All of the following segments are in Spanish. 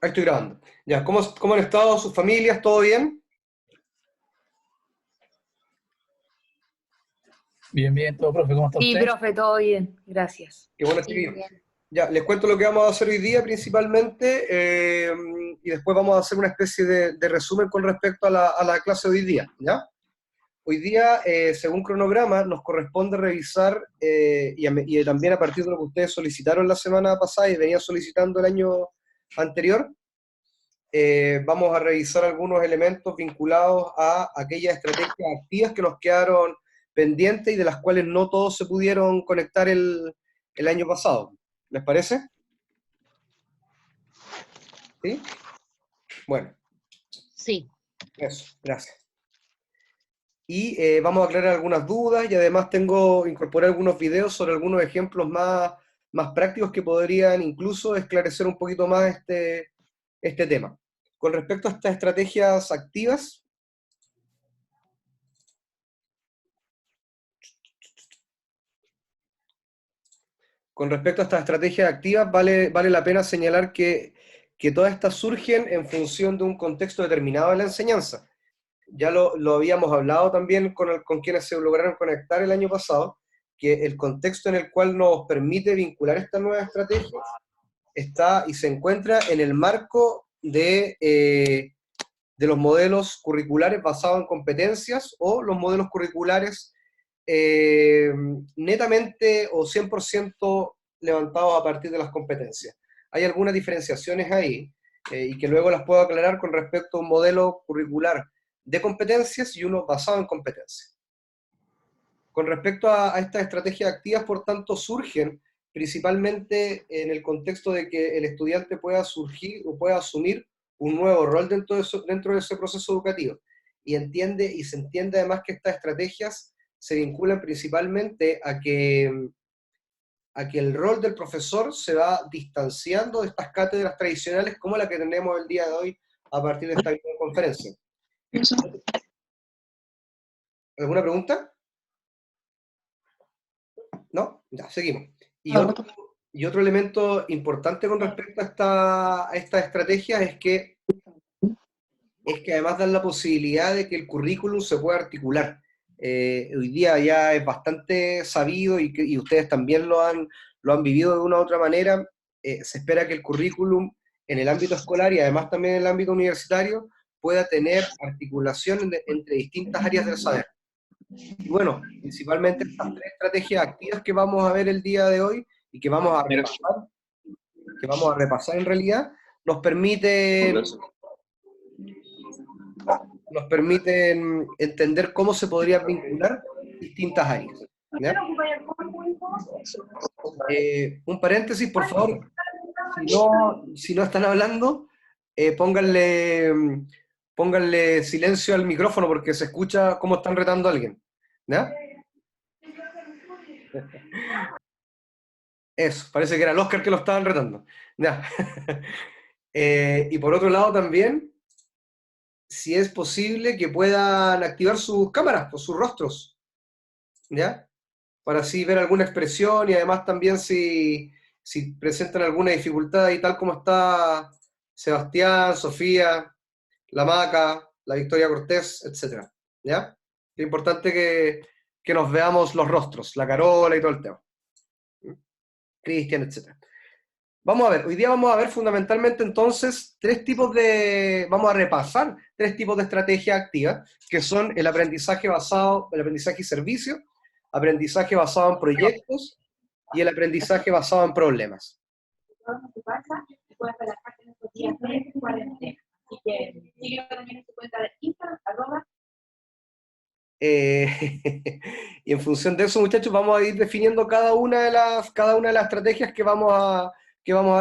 Ahí estoy grabando. Ya, ¿cómo han estado sus familias? ¿Todo bien? Bien, bien, todo, profe, ¿cómo está Sí, usted? profe, todo bien, gracias. Qué bueno, Sí, chiquillos. bien. Ya, les cuento lo que vamos a hacer hoy día principalmente y después vamos a hacer una especie de resumen con respecto a la clase de hoy día, ¿ya? Hoy día, según cronograma, nos corresponde revisar y también a partir de lo que ustedes solicitaron la semana pasada y venían solicitando el año anterior, vamos a revisar algunos elementos vinculados a aquellas estrategias activas que nos quedaron pendientes y de las cuales no todos se pudieron conectar el año pasado. ¿Les parece? ¿Sí? Bueno, Sí. eso, gracias. Y vamos a aclarar algunas dudas y además incorporé algunos videos sobre algunos ejemplos más prácticos que podrían incluso esclarecer un poquito más este tema. Con respecto a estas estrategias activas, vale la pena señalar que todas estas surgen en función de un contexto determinado de la enseñanza. Ya lo habíamos hablado también con quienes se lograron conectar el año pasado, que el contexto en el cual nos permite vincular estas nuevas estrategias está y se encuentra en el marco de los modelos curriculares basados en competencias o los modelos curriculares eh, netamente o 100% levantados a partir de las competencias. Hay algunas diferenciaciones ahí y que luego las puedo aclarar con respecto a un modelo curricular de competencias y uno basado en competencias. Con respecto a estas estrategias activas, por tanto, surgen principalmente en el contexto de que el estudiante pueda surgir o pueda asumir un nuevo rol dentro de ese proceso educativo. Y se entiende además que estas estrategias se vinculan principalmente a que el rol del profesor se va distanciando de estas cátedras tradicionales como la que tenemos el día de hoy a partir de esta conferencia. ¿Alguna pregunta? ¿No? Ya, seguimos. Y otro, y otro elemento importante con respecto a estas estrategias es que además dan la posibilidad de que el currículum se pueda articular. Hoy día ya es bastante sabido y ustedes también lo han vivido de una u otra manera. Se espera que el currículum en el ámbito escolar y además también en el ámbito universitario pueda tener articulación entre distintas áreas del saber. Y bueno, principalmente estas tres estrategias activas que vamos a ver el día de hoy y que vamos a repasar en realidad, nos permiten, nos permiten entender cómo se podrían vincular distintas áreas. ¿Ya? Un paréntesis, por favor, si no están hablando, pónganle silencio al micrófono porque se escucha cómo están retando a alguien. ¿Ya? Eso, parece que era el Oscar que lo estaban retando. Ya. Y por otro lado también, si es posible que puedan activar sus cámaras o sus rostros, ¿ya? Para así ver alguna expresión y además también si presentan alguna dificultad y tal como está Sebastián, Sofía, la Maca, la Victoria Cortés, etcétera, ¿ya? Es importante que nos veamos los rostros, la Carola y todo el tema. Cristian, etcétera. Vamos a ver, hoy día vamos a ver fundamentalmente entonces vamos a repasar tres tipos de estrategias activas, que son el aprendizaje y servicio, aprendizaje basado en proyectos y el aprendizaje basado en problemas. Eh, y en función de eso, muchachos, vamos a ir definiendo cada una de las estrategias que vamos a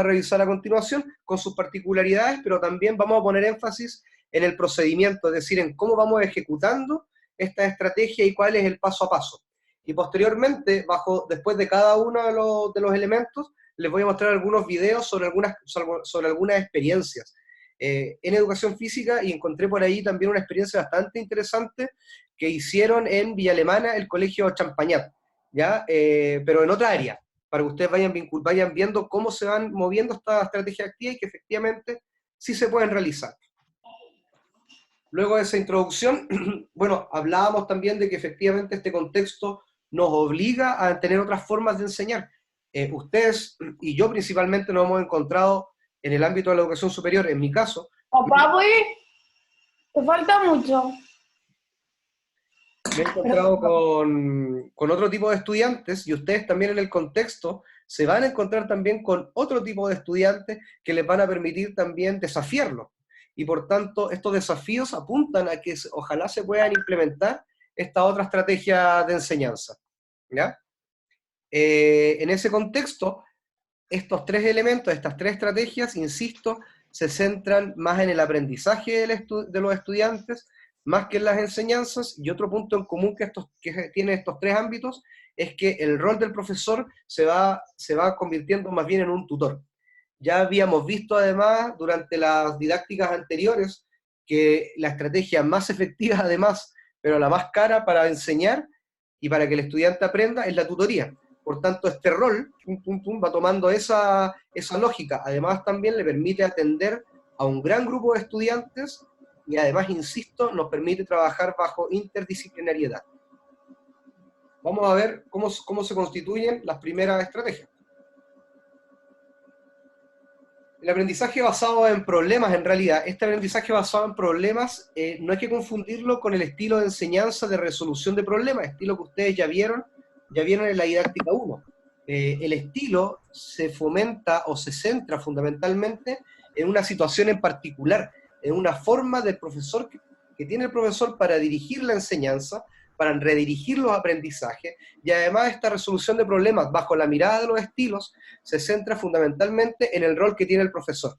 revisar a continuación, con sus particularidades, pero también vamos a poner énfasis en el procedimiento, es decir, en cómo vamos ejecutando esta estrategia y cuál es el paso a paso. Y posteriormente, después de cada uno de los elementos, les voy a mostrar algunos videos sobre algunas experiencias en educación física, y encontré por ahí también una experiencia bastante interesante que hicieron en Villa Alemana, el Colegio Champañat, ¿ya? Pero en otra área, para que ustedes vayan viendo cómo se van moviendo estas estrategias activas y que efectivamente sí se pueden realizar. Luego de esa introducción, bueno, hablábamos también de que efectivamente este contexto nos obliga a tener otras formas de enseñar. Ustedes y yo principalmente nos hemos encontrado en el ámbito de la educación superior, en mi caso. Papá, pues, te falta mucho. Me he encontrado con otro tipo de estudiantes, y ustedes también en el contexto se van a encontrar también con otro tipo de estudiantes que les van a permitir también desafiarlo. Y por tanto, estos desafíos apuntan a que ojalá se puedan implementar esta otra estrategia de enseñanza, ¿ya? En ese contexto, estos tres elementos, estas tres estrategias, insisto, se centran más en el aprendizaje de los estudiantes, más que en las enseñanzas, y otro punto en común que tienen estos tres ámbitos es que el rol del profesor se va convirtiendo más bien en un tutor. Ya habíamos visto además durante las didácticas anteriores que la estrategia más efectiva además, pero la más cara para enseñar y para que el estudiante aprenda es la tutoría. Por tanto, este rol va tomando esa lógica. Además, también le permite atender a un gran grupo de estudiantes y además, insisto, nos permite trabajar bajo interdisciplinariedad. Vamos a ver cómo se constituyen las primeras estrategias. El aprendizaje basado en problemas, en realidad, este aprendizaje basado en problemas, no hay que confundirlo con el estilo de enseñanza de resolución de problemas, estilo que ustedes ya vieron en la didáctica 1. El estilo se fomenta o se centra fundamentalmente en una situación en particular, en una forma del profesor que tiene el profesor para dirigir la enseñanza, para redirigir los aprendizajes, y además esta resolución de problemas bajo la mirada de los estilos se centra fundamentalmente en el rol que tiene el profesor.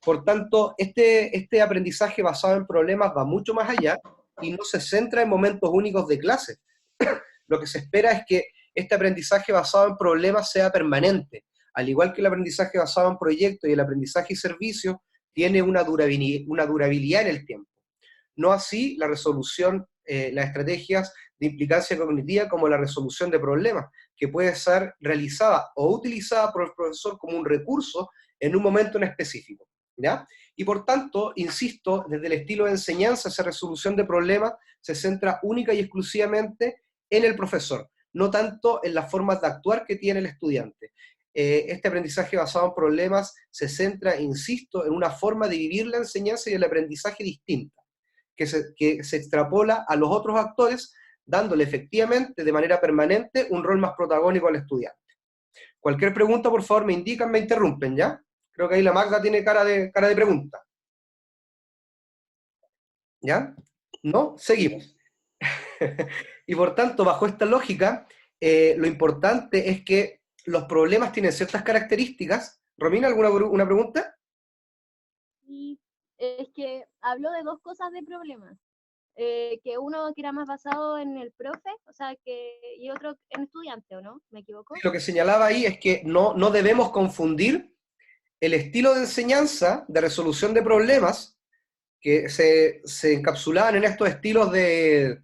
Por tanto, este aprendizaje basado en problemas va mucho más allá y no se centra en momentos únicos de clase. Lo que se espera es que este aprendizaje basado en problemas sea permanente, al igual que el aprendizaje basado en proyectos y el aprendizaje y servicios tiene una durabilidad en el tiempo. No así la resolución, las estrategias de implicancia cognitiva como la resolución de problemas, que puede ser realizada o utilizada por el profesor como un recurso en un momento en específico, ¿ya? Y por tanto, insisto, desde el estilo de enseñanza, esa resolución de problemas se centra única y exclusivamente en el profesor, no tanto en las formas de actuar que tiene el estudiante. Este aprendizaje basado en problemas se centra, insisto, en una forma de vivir la enseñanza y el aprendizaje distinta, que se extrapola a los otros actores, dándole efectivamente, de manera permanente, un rol más protagónico al estudiante. Cualquier pregunta, por favor, me indican, me interrumpen, ¿ya? Creo que ahí la Magda tiene cara de pregunta. ¿Ya? ¿No? Seguimos. Y por tanto, bajo esta lógica, lo importante es que los problemas tienen ciertas características. Romina, ¿alguna pregunta? Sí, es que habló de dos cosas de problemas. Que uno que era más basado en el profe, o sea, y otro en estudiante, ¿o no? ¿Me equivoco? Lo que señalaba ahí es que no debemos confundir el estilo de enseñanza de resolución de problemas que se encapsulaban en estos estilos de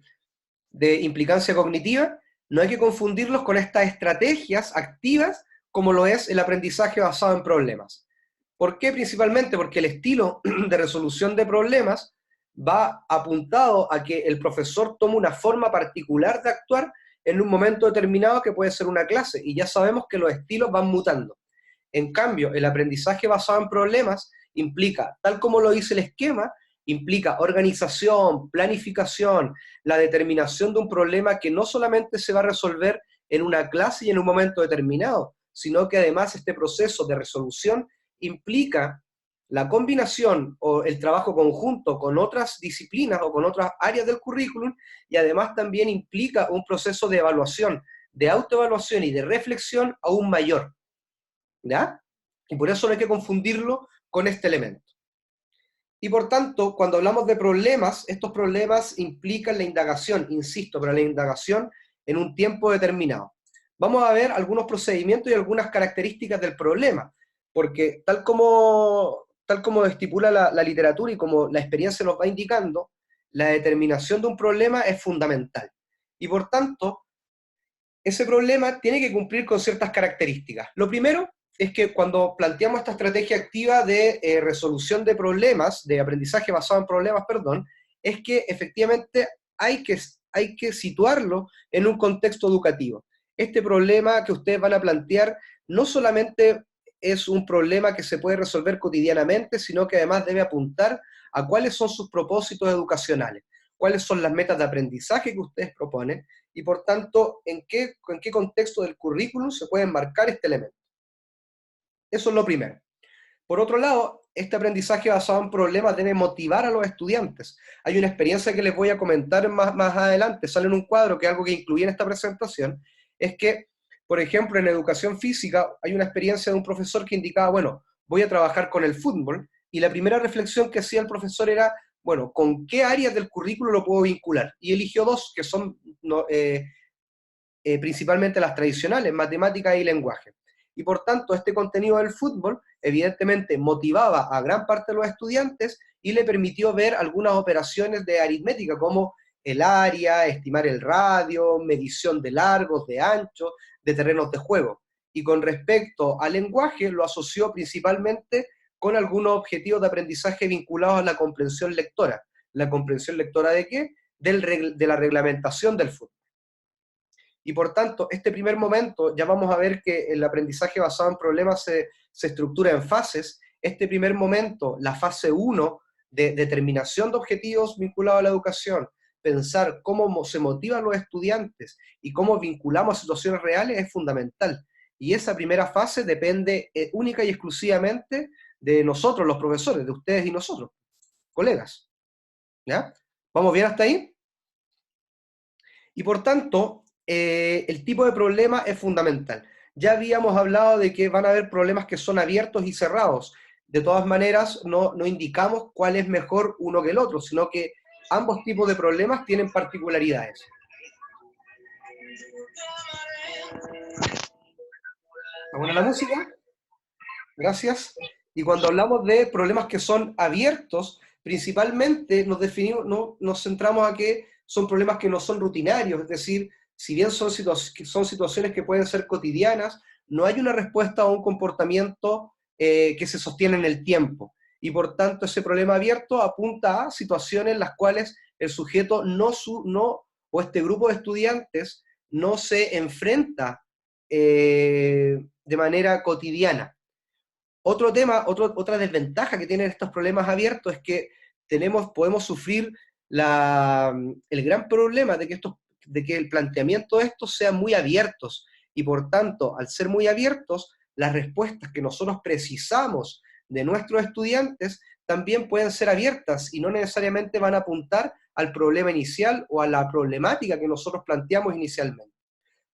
implicancia cognitiva, no hay que confundirlos con estas estrategias activas como lo es el aprendizaje basado en problemas. ¿Por qué? Principalmente porque el estilo de resolución de problemas va apuntado a que el profesor tome una forma particular de actuar en un momento determinado que puede ser una clase, y ya sabemos que los estilos van mutando. En cambio, el aprendizaje basado en problemas implica, tal como lo dice el esquema, implica organización, planificación, la determinación de un problema que no solamente se va a resolver en una clase y en un momento determinado, sino que además este proceso de resolución implica la combinación o el trabajo conjunto con otras disciplinas o con otras áreas del currículum, y además también implica un proceso de evaluación, de autoevaluación y de reflexión aún mayor, ¿ya? Y por eso no hay que confundirlo con este elemento. Y por tanto, cuando hablamos de problemas, estos problemas implican la indagación, insisto, pero la indagación en un tiempo determinado. Vamos a ver algunos procedimientos y algunas características del problema, porque tal como estipula la literatura y como la experiencia nos va indicando, la determinación de un problema es fundamental. Y por tanto, ese problema tiene que cumplir con ciertas características. Lo primero, es que cuando planteamos esta estrategia activa de resolución de problemas, de aprendizaje basado en problemas, perdón, es que efectivamente hay que situarlo en un contexto educativo. Este problema que ustedes van a plantear no solamente es un problema que se puede resolver cotidianamente, sino que además debe apuntar a cuáles son sus propósitos educacionales, cuáles son las metas de aprendizaje que ustedes proponen, y por tanto, en qué contexto del currículum se puede enmarcar este elemento. Eso es lo primero. Por otro lado, este aprendizaje basado en problemas debe motivar a los estudiantes. Hay una experiencia que les voy a comentar más adelante, sale en un cuadro, que es algo que incluí en esta presentación, es que, por ejemplo, en educación física hay una experiencia de un profesor que indicaba, bueno, voy a trabajar con el fútbol, y la primera reflexión que hacía el profesor era, bueno, ¿con qué áreas del currículo lo puedo vincular? Y eligió dos, que son principalmente las tradicionales, matemáticas y lenguaje. Y por tanto, este contenido del fútbol evidentemente motivaba a gran parte de los estudiantes y le permitió ver algunas operaciones de aritmética, como el área, estimar el radio, medición de largos, de anchos, de terrenos de juego. Y con respecto al lenguaje, lo asoció principalmente con algunos objetivos de aprendizaje vinculados a la comprensión lectora. ¿La comprensión lectora de qué? De la reglamentación del fútbol. Y por tanto, este primer momento, ya vamos a ver que el aprendizaje basado en problemas se estructura en fases. Este primer momento, la fase 1 de determinación de objetivos vinculados a la educación, pensar cómo se motivan los estudiantes y cómo vinculamos a situaciones reales es fundamental. Y esa primera fase depende única y exclusivamente de nosotros, los profesores, de ustedes y nosotros, colegas. ¿Ya? ¿Vamos bien hasta ahí? Y por tanto, el tipo de problema es fundamental. Ya habíamos hablado de que van a haber problemas que son abiertos y cerrados. De todas maneras, no indicamos cuál es mejor uno que el otro, sino que ambos tipos de problemas tienen particularidades. ¿Está buena la música? Gracias. Y cuando hablamos de problemas que son abiertos, principalmente nos centramos a que son problemas que no son rutinarios, es decir, si bien son situaciones que pueden ser cotidianas, no hay una respuesta a un comportamiento que se sostiene en el tiempo. Y por tanto, ese problema abierto apunta a situaciones en las cuales el sujeto o este grupo de estudiantes no se enfrenta de manera cotidiana. Otro tema, otra desventaja que tienen estos problemas abiertos es que podemos sufrir el gran problema de que el planteamiento de estos sean muy abiertos, y por tanto, al ser muy abiertos, las respuestas que nosotros precisamos de nuestros estudiantes también pueden ser abiertas y no necesariamente van a apuntar al problema inicial o a la problemática que nosotros planteamos inicialmente.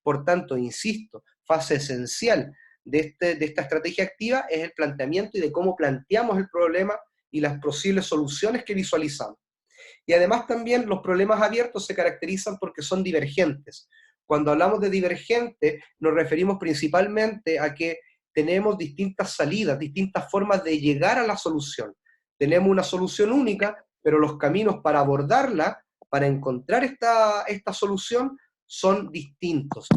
Por tanto, insisto, fase esencial de esta estrategia activa es el planteamiento y de cómo planteamos el problema y las posibles soluciones que visualizamos. Y además también los problemas abiertos se caracterizan porque son divergentes. Cuando hablamos de divergente, nos referimos principalmente a que tenemos distintas salidas, distintas formas de llegar a la solución. Tenemos una solución única, pero los caminos para abordarla, para encontrar esta solución, son distintos.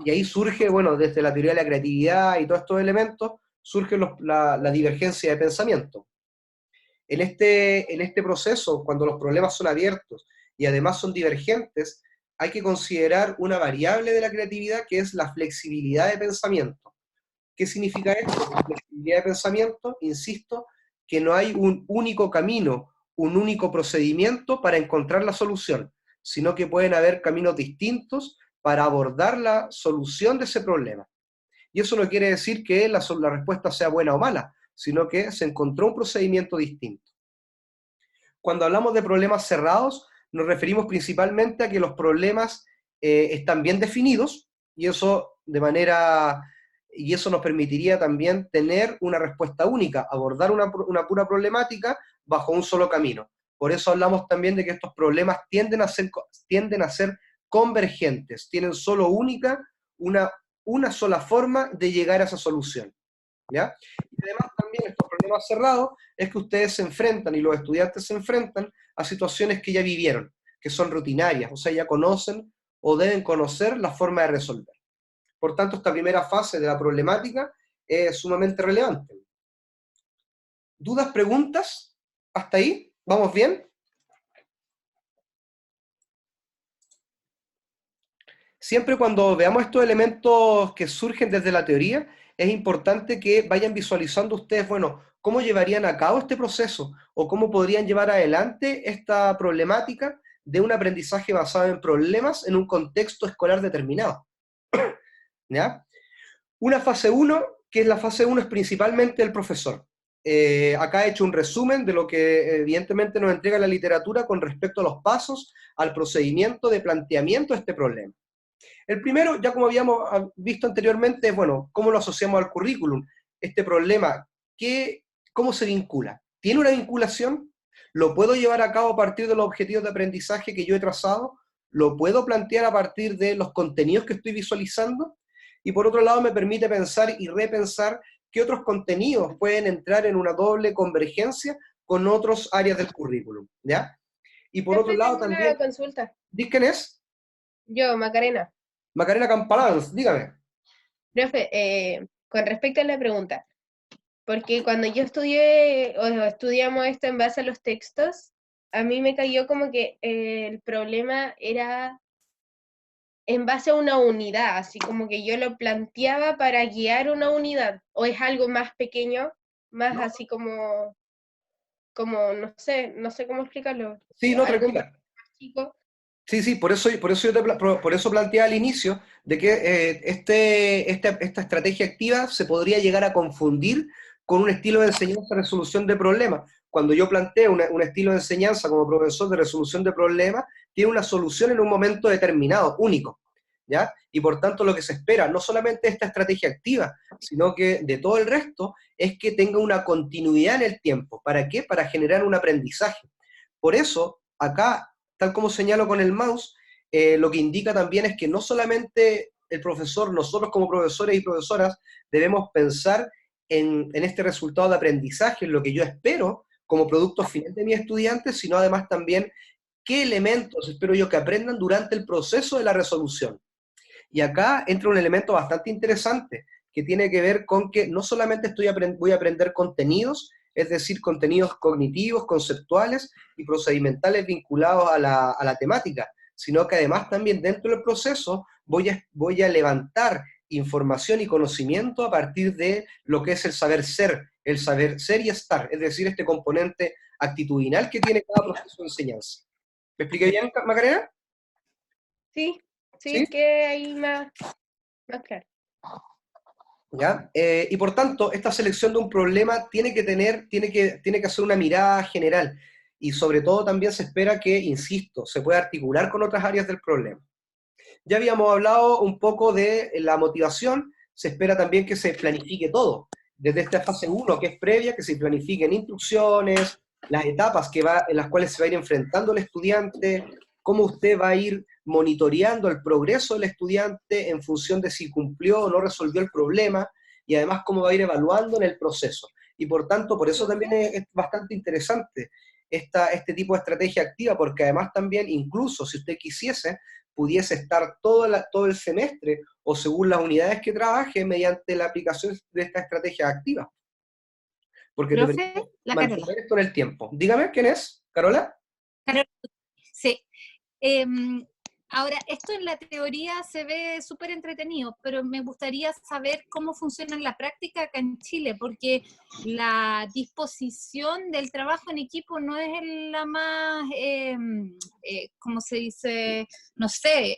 Y ahí surge, bueno, desde la teoría de la creatividad y todos estos elementos, surge la divergencia de pensamiento. En este proceso, cuando los problemas son abiertos y además son divergentes, hay que considerar una variable de la creatividad que es la flexibilidad de pensamiento. ¿Qué significa esto? La flexibilidad de pensamiento, insisto, que no hay un único camino, un único procedimiento para encontrar la solución, sino que pueden haber caminos distintos para abordar la solución de ese problema. Y eso no quiere decir que la respuesta sea buena o mala, sino que se encontró un procedimiento distinto. Cuando hablamos de problemas cerrados, nos referimos principalmente a que los problemas están bien definidos, y eso nos permitiría también tener una respuesta única, abordar una pura problemática bajo un solo camino. Por eso hablamos también de que estos problemas tienden a ser convergentes, tienen una sola forma de llegar a esa solución. ¿Ya? Y además también estos problemas cerrados es que ustedes se enfrentan y los estudiantes se enfrentan a situaciones que ya vivieron, que son rutinarias, o sea, ya conocen o deben conocer la forma de resolver. Por tanto, esta primera fase de la problemática es sumamente relevante. ¿Dudas, preguntas? ¿Hasta ahí? ¿Vamos bien? Siempre cuando veamos estos elementos que surgen desde la teoría, es importante que vayan visualizando ustedes, bueno, cómo llevarían a cabo este proceso o cómo podrían llevar adelante esta problemática de un aprendizaje basado en problemas en un contexto escolar determinado. ¿Ya? Una fase 1, que es la fase 1, es principalmente el profesor. Acá he hecho un resumen de lo que evidentemente nos entrega la literatura con respecto a los pasos, al procedimiento de planteamiento de este problema. El primero, ya como habíamos visto anteriormente, es, bueno, ¿cómo lo asociamos al currículum? Este problema, ¿cómo se vincula? ¿Tiene una vinculación? ¿Lo puedo llevar a cabo a partir de los objetivos de aprendizaje que yo he trazado? ¿Lo puedo plantear a partir de los contenidos que estoy visualizando? Y por otro lado me permite pensar y repensar qué otros contenidos pueden entrar en una doble convergencia con otras áreas del currículum, ¿ya? Y por otro lado Tengo también... una consulta. ¿Diz quién es? Yo, Macarena. Macarena Campalans, dígame. Profe, con respecto a la pregunta, porque cuando yo estudié o estudiamos esto en base a los textos, a mí me cayó como que el problema era en base a una unidad, así como que yo lo planteaba para guiar una unidad, o es algo más pequeño, más así como, no sé cómo explicarlo, Sí, no, algo tranquila. más chico. Sí, por eso planteé al inicio de que esta estrategia activa se podría llegar a confundir con un estilo de enseñanza de resolución de problemas. Cuando yo planteo un estilo de enseñanza como profesor de resolución de problemas, tiene una solución en un momento determinado, único, ¿ya? Y por tanto lo que se espera, no solamente de esta estrategia activa, sino que de todo el resto, es que tenga una continuidad en el tiempo. ¿Para qué? Para generar un aprendizaje. Por eso, acá, tal como señalo con el mouse, lo que indica también es que no solamente el profesor, nosotros como profesores y profesoras, debemos pensar en este resultado de aprendizaje, en lo que yo espero como producto final de mis estudiantes, sino además también qué elementos espero yo que aprendan durante el proceso de la resolución. Y acá entra un elemento bastante interesante, que tiene que ver con que no solamente voy a aprender contenidos, es decir, contenidos cognitivos, conceptuales y procedimentales vinculados a la temática, sino que además también dentro del proceso voy a levantar información y conocimiento a partir de lo que es el saber ser y estar, es decir, este componente actitudinal que tiene cada proceso de enseñanza. ¿Me expliqué bien, Macarena? Sí, ¿Sí? que ahí más claro. ¿Ya? Y por tanto, esta selección de un problema tiene que hacer una mirada general y sobre todo también se espera que, insisto, se pueda articular con otras áreas del problema. Ya habíamos hablado un poco de la motivación, se espera también que se planifique todo, desde esta fase 1 que es previa, que se planifiquen instrucciones, las etapas en las cuales se va a ir enfrentando el estudiante, cómo usted va a ir monitoreando el progreso del estudiante en función de si cumplió o no resolvió el problema, y además cómo va a ir evaluando en el proceso. Y por tanto, por eso también es bastante interesante este tipo de estrategia activa, porque además también, incluso si usted quisiese, pudiese estar todo el semestre o según las unidades que trabaje mediante la aplicación de esta estrategia activa. Porque te permite Profe, la mantener Carola. esto en el tiempo. Dígame, ¿quién es? ¿Carola? Sí. Ahora, esto en la teoría se ve súper entretenido, pero me gustaría saber cómo funciona en la práctica acá en Chile, porque la disposición del trabajo en equipo no es la más, ¿cómo se dice? No sé,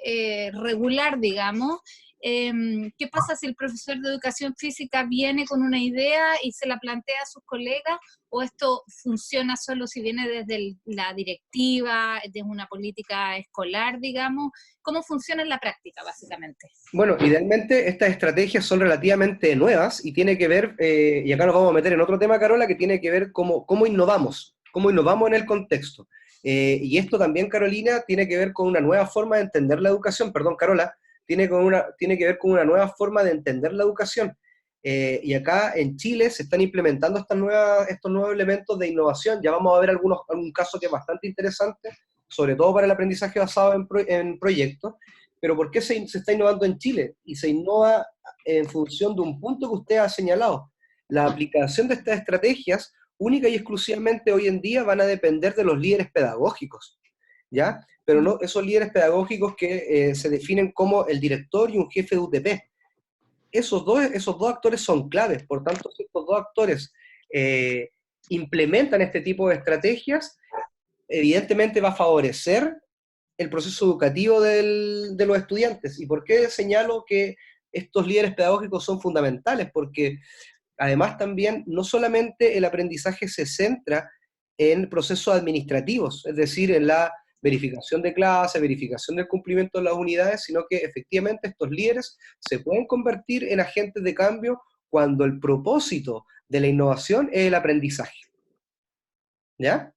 regular, digamos. ¿Qué pasa si el profesor de educación física viene con una idea y se la plantea a sus colegas? ¿O esto funciona solo si viene desde la directiva, desde una política escolar, digamos? ¿Cómo funciona en la práctica, básicamente? Bueno, idealmente estas estrategias son relativamente nuevas y tiene que ver, y acá nos vamos a meter en otro tema, Carola, que tiene que ver cómo innovamos en el contexto. Y esto también, Carolina, tiene que ver con una nueva forma de entender la educación, perdón, Carola, tiene que ver con una nueva forma de entender la educación. Y acá en Chile se están implementando estos nuevos elementos de innovación. Ya vamos a ver algún caso que es bastante interesante, sobre todo para el aprendizaje basado en proyectos, pero ¿por qué se está innovando en Chile? Y se innova en función de un punto que usted ha señalado. La aplicación de estas estrategias, única y exclusivamente hoy en día, van a depender de los líderes pedagógicos, ¿ya? Pero no esos líderes pedagógicos que se definen como el director y un jefe de UTP. Esos dos actores son claves, por tanto, si estos dos actores implementan este tipo de estrategias, evidentemente va a favorecer el proceso educativo de los estudiantes. ¿Y por qué señalo que estos líderes pedagógicos son fundamentales? Porque además también no solamente el aprendizaje se centra en procesos administrativos, es decir, en la verificación de clase, verificación del cumplimiento de las unidades, sino que efectivamente estos líderes se pueden convertir en agentes de cambio cuando el propósito de la innovación es el aprendizaje. ¿Ya?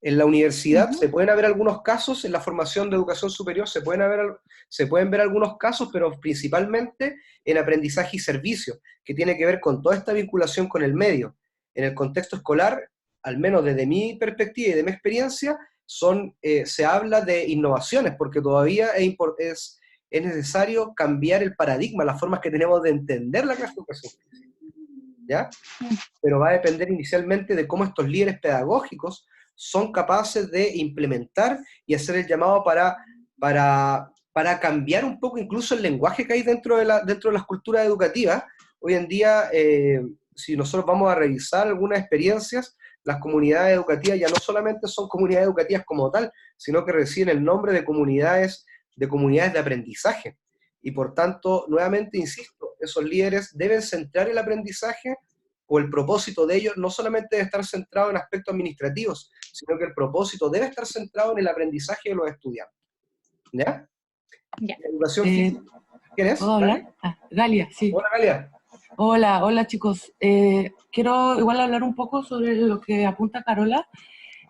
En la universidad se pueden haber algunos casos, en la formación de educación superior se pueden ver algunos casos, pero principalmente en aprendizaje y servicio, que tiene que ver con toda esta vinculación con el medio. En el contexto escolar, al menos desde mi perspectiva y de mi experiencia, se habla de innovaciones, porque todavía es necesario cambiar el paradigma, las formas que tenemos de entender la clase de educación, ¿ya? Pero va a depender inicialmente de cómo estos líderes pedagógicos son capaces de implementar y hacer el llamado para cambiar un poco incluso el lenguaje que hay dentro de las culturas educativas. Hoy en día, si nosotros vamos a revisar algunas experiencias, las comunidades educativas ya no solamente son comunidades educativas como tal, sino que reciben el nombre de comunidades de aprendizaje. Y por tanto, nuevamente insisto, esos líderes deben centrar el aprendizaje, o el propósito de ellos no solamente debe estar centrado en aspectos administrativos, sino que el propósito debe estar centrado en el aprendizaje de los estudiantes. ¿Ya? Ya. Educación física. ¿Quién es? ¿Puedo hablar? Galia, sí. Hola, Galia. Hola chicos. Quiero igual hablar un poco sobre lo que apunta Carola.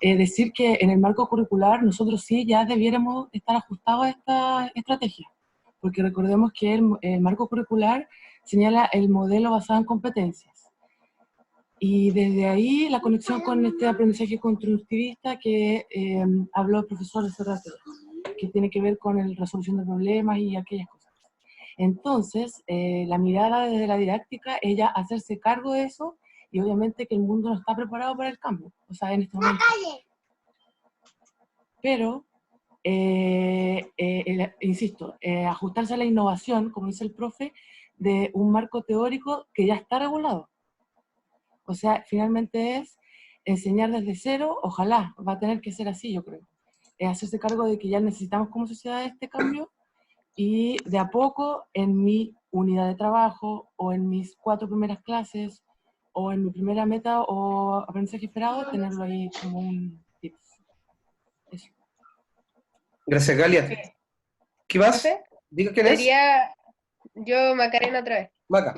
Decir que en el marco curricular nosotros sí ya debiéramos estar ajustados a esta estrategia, porque recordemos que el marco curricular señala el modelo basado en competencias. Y desde ahí la conexión con este aprendizaje constructivista que habló el profesor hace rato, que tiene que ver con la resolución de problemas y aquellas cosas. Entonces, la mirada desde la didáctica es ya hacerse cargo de eso, y obviamente que el mundo no está preparado para el cambio, o sea, en este momento. Pero, insisto, ajustarse a la innovación, como dice el profe, de un marco teórico que ya está regulado. O sea, finalmente es enseñar desde cero, ojalá, va a tener que ser así, yo creo. Hacerse cargo de que ya necesitamos como sociedad este cambio, y de a poco en mi unidad de trabajo, o en mis 4 primeras clases, o en mi primera meta o aprendizaje esperado, tenerlo ahí como un tips. Eso. Gracias, Galia. ¿Qué más? Diga quién es. Sería yo, Macarena, otra vez. Maca.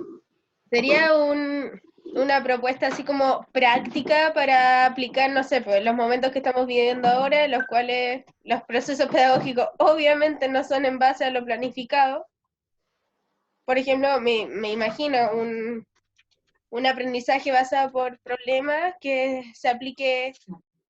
Sería una propuesta así como práctica para aplicar, no sé, pues los momentos que estamos viviendo ahora, en los cuales los procesos pedagógicos obviamente no son en base a lo planificado. Por ejemplo, me imagino un aprendizaje basado por problemas que se aplique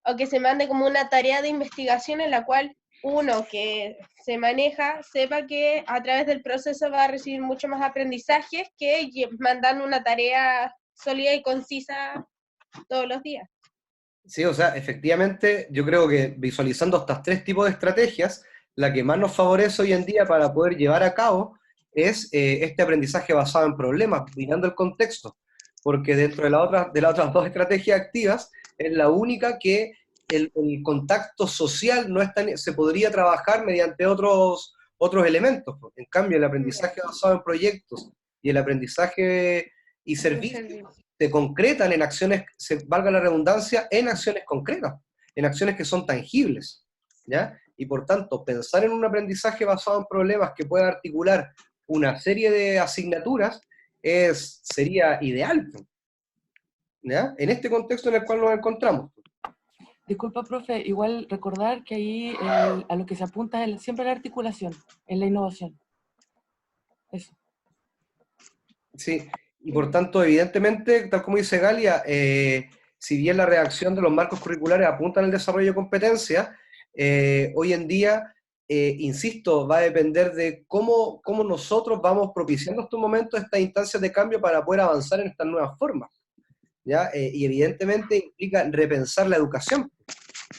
o que se mande como una tarea de investigación en la cual uno que se maneja sepa que a través del proceso va a recibir mucho más aprendizajes que mandando una tarea sólida y concisa todos los días. Sí, o sea, efectivamente, yo creo que visualizando estos 3 tipos de estrategias, la que más nos favorece hoy en día para poder llevar a cabo es este aprendizaje basado en problemas, mirando el contexto, porque dentro de las otras 2 estrategias activas, es la única que el contacto social no es se podría trabajar mediante otros elementos. En cambio, el aprendizaje basado en proyectos y el aprendizaje y servicios se concretan en acciones, valga la redundancia, en acciones concretas, en acciones que son tangibles, ¿ya? Y por tanto, pensar en un aprendizaje basado en problemas que pueda articular una serie de asignaturas sería ideal, ¿ya? En este contexto en el cual nos encontramos. Disculpa, profe, igual recordar que ahí a lo que se apunta es siempre la articulación, en la innovación. Eso. Sí, y por tanto, evidentemente, tal como dice Galia, si bien la redacción de los marcos curriculares apuntan al desarrollo de competencias, hoy en día insisto, va a depender de cómo nosotros vamos propiciando estos momentos, estas instancias de cambio para poder avanzar en estas nuevas formas, ¿ya? Y evidentemente implica repensar la educación,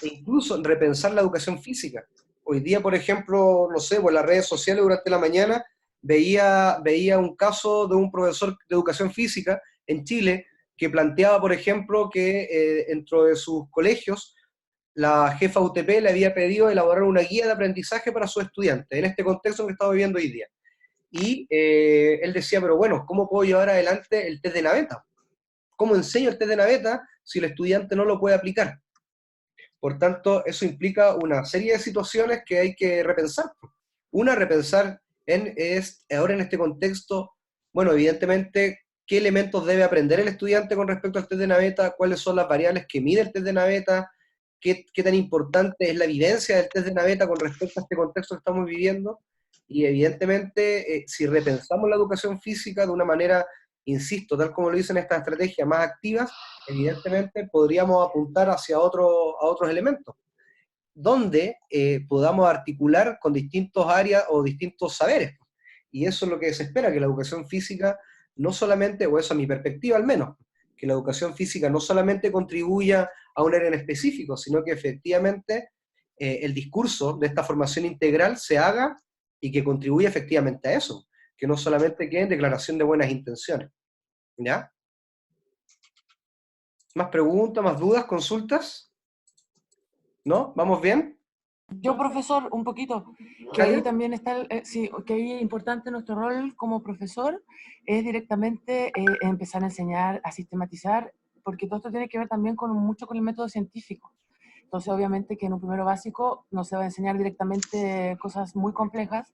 e incluso repensar la educación física. Hoy día, por ejemplo, no sé, por las redes sociales durante la mañana, veía un caso de un profesor de educación física en Chile que planteaba, por ejemplo, que dentro de sus colegios, la jefa UTP le había pedido elaborar una guía de aprendizaje para sus estudiantes, en este contexto en que estamos viviendo hoy día. Y él decía, pero bueno, ¿cómo puedo llevar adelante el test de naveta? ¿Cómo enseño el test de naveta si el estudiante no lo puede aplicar? Por tanto, eso implica una serie de situaciones que hay que repensar. Una, repensar ahora en este contexto, bueno, evidentemente, qué elementos debe aprender el estudiante con respecto al test de naveta, cuáles son las variables que mide el test de naveta, qué tan importante es la evidencia del test de naveta con respecto a este contexto que estamos viviendo, y evidentemente, si repensamos la educación física de una manera, insisto, tal como lo dicen estas estrategias más activas, evidentemente podríamos apuntar hacia a otros elementos, donde podamos articular con distintos áreas o distintos saberes. Y eso es lo que se espera, que la educación física no solamente, o eso a mi perspectiva al menos, que la educación física no solamente contribuya a un área en específico, sino que efectivamente el discurso de esta formación integral se haga y que contribuya efectivamente a eso, que no solamente quede en declaración de buenas intenciones. ¿Ya? ¿Más preguntas, más dudas, consultas? ¿No? ¿Vamos bien? Yo, profesor, un poquito, que Dale. ahí también está, sí, que ahí es importante nuestro rol como profesor, es directamente empezar a enseñar, a sistematizar, porque todo esto tiene que ver también mucho con el método científico. Entonces, obviamente que en un primero básico no se va a enseñar directamente cosas muy complejas,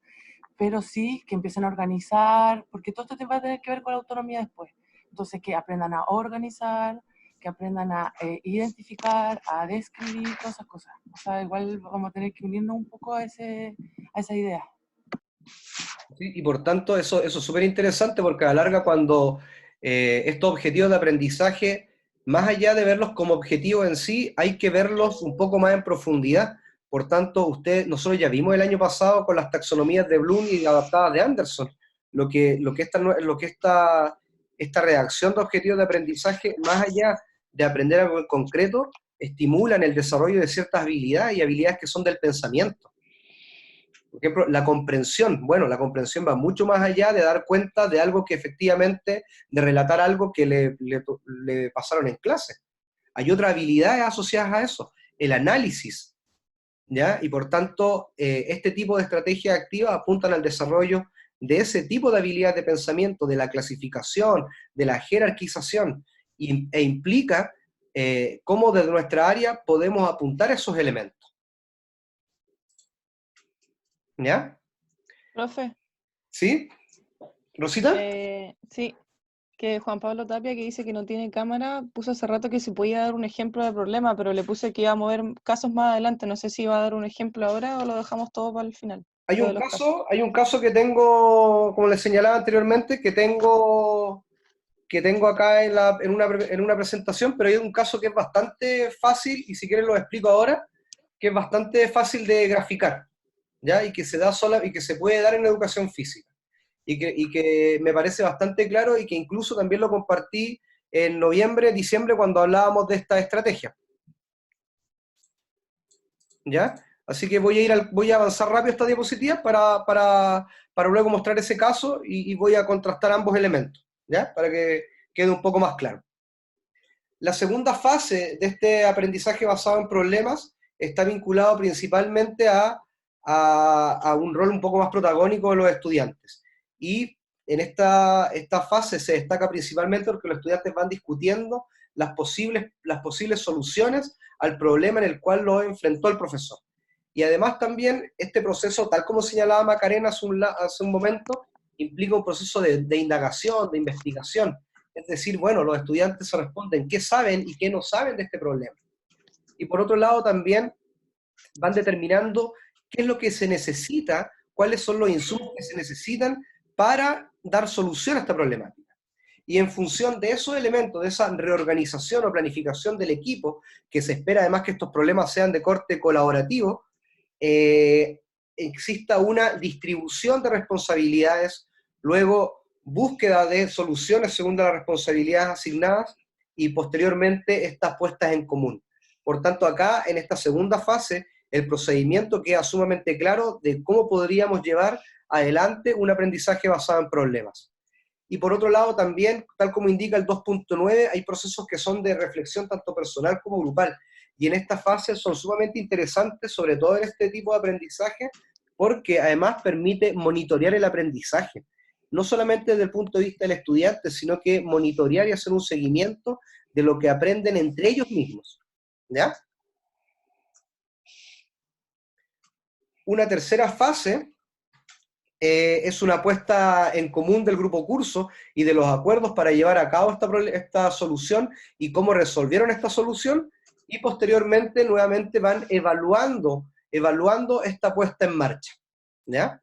pero sí que empiecen a organizar, porque todo esto va a tener que ver con la autonomía después. Entonces, que aprendan a organizar, que aprendan a identificar, a describir, todas esas cosas. O sea, igual vamos a tener que unirnos un poco a esa idea. Sí, y por tanto, eso es súper interesante porque a la larga cuando estos objetivos de aprendizaje, más allá de verlos como objetivos en sí, hay que verlos un poco más en profundidad. Por tanto, nosotros ya vimos el año pasado con las taxonomías de Bloom y adaptadas de Anderson, esta redacción de objetivos de aprendizaje, más allá de aprender algo en concreto, estimulan el desarrollo de ciertas habilidades y habilidades que son del pensamiento. Por ejemplo, la comprensión. Bueno, la comprensión va mucho más allá de dar cuenta de algo que efectivamente, de relatar algo que le pasaron en clase. Hay otras habilidades asociadas a eso. El análisis, ¿ya? Y por tanto, este tipo de estrategias activas apuntan al desarrollo de ese tipo de habilidades de pensamiento, de la clasificación, de la jerarquización, e implica cómo desde nuestra área podemos apuntar a esos elementos. ¿Ya? Profe, ¿Sí? ¿Rosita? sí, que Juan Pablo Tapia, que dice que no tiene cámara, puso hace rato que se podía dar un ejemplo de problema, pero le puse que iba a mover casos más adelante. No sé si iba a dar un ejemplo ahora o lo dejamos todo para el final. Hay Lo un de los casos. caso, hay un caso que tengo, como les señalaba anteriormente, que tengo acá en una presentación, pero hay un caso que es bastante fácil, y si quieren lo explico ahora, que es bastante fácil de graficar, ¿ya? Y que se puede dar en educación física. Y que me parece bastante claro, y que incluso también lo compartí en noviembre, diciembre, cuando hablábamos de esta estrategia. ¿Ya? Así que voy a avanzar rápido esta diapositiva para luego mostrar ese caso, y voy a contrastar ambos elementos, ¿ya? Para que quede un poco más claro. La segunda fase de este aprendizaje basado en problemas está vinculado principalmente a un rol un poco más protagónico de los estudiantes. Y en esta fase se destaca principalmente porque los estudiantes van discutiendo las posibles soluciones al problema en el cual lo enfrentó el profesor. Y además también este proceso, tal como señalaba Macarena hace un momento, implica un proceso de indagación, de investigación. Es decir, bueno, los estudiantes se responden qué saben y qué no saben de este problema. Y por otro lado también van determinando qué es lo que se necesita, cuáles son los insumos que se necesitan para dar solución a esta problemática. Y en función de esos elementos, de esa reorganización o planificación del equipo, que se espera además que estos problemas sean de corte colaborativo, exista una distribución de responsabilidades, luego búsqueda de soluciones según las responsabilidades asignadas y posteriormente estas puestas en común. Por tanto, acá, en esta segunda fase, el procedimiento queda sumamente claro de cómo podríamos llevar adelante un aprendizaje basado en problemas. Y por otro lado también, tal como indica el 2.9, hay procesos que son de reflexión tanto personal como grupal. Y en esta fase son sumamente interesantes, sobre todo en este tipo de aprendizaje, porque además permite monitorear el aprendizaje. No solamente desde el punto de vista del estudiante, sino que monitorear y hacer un seguimiento de lo que aprenden entre ellos mismos. ¿Ya? Una tercera fase es una puesta en común del grupo curso y de los acuerdos para llevar a cabo esta solución y cómo resolvieron esta solución, y posteriormente nuevamente van evaluando esta puesta en marcha. ¿Ya?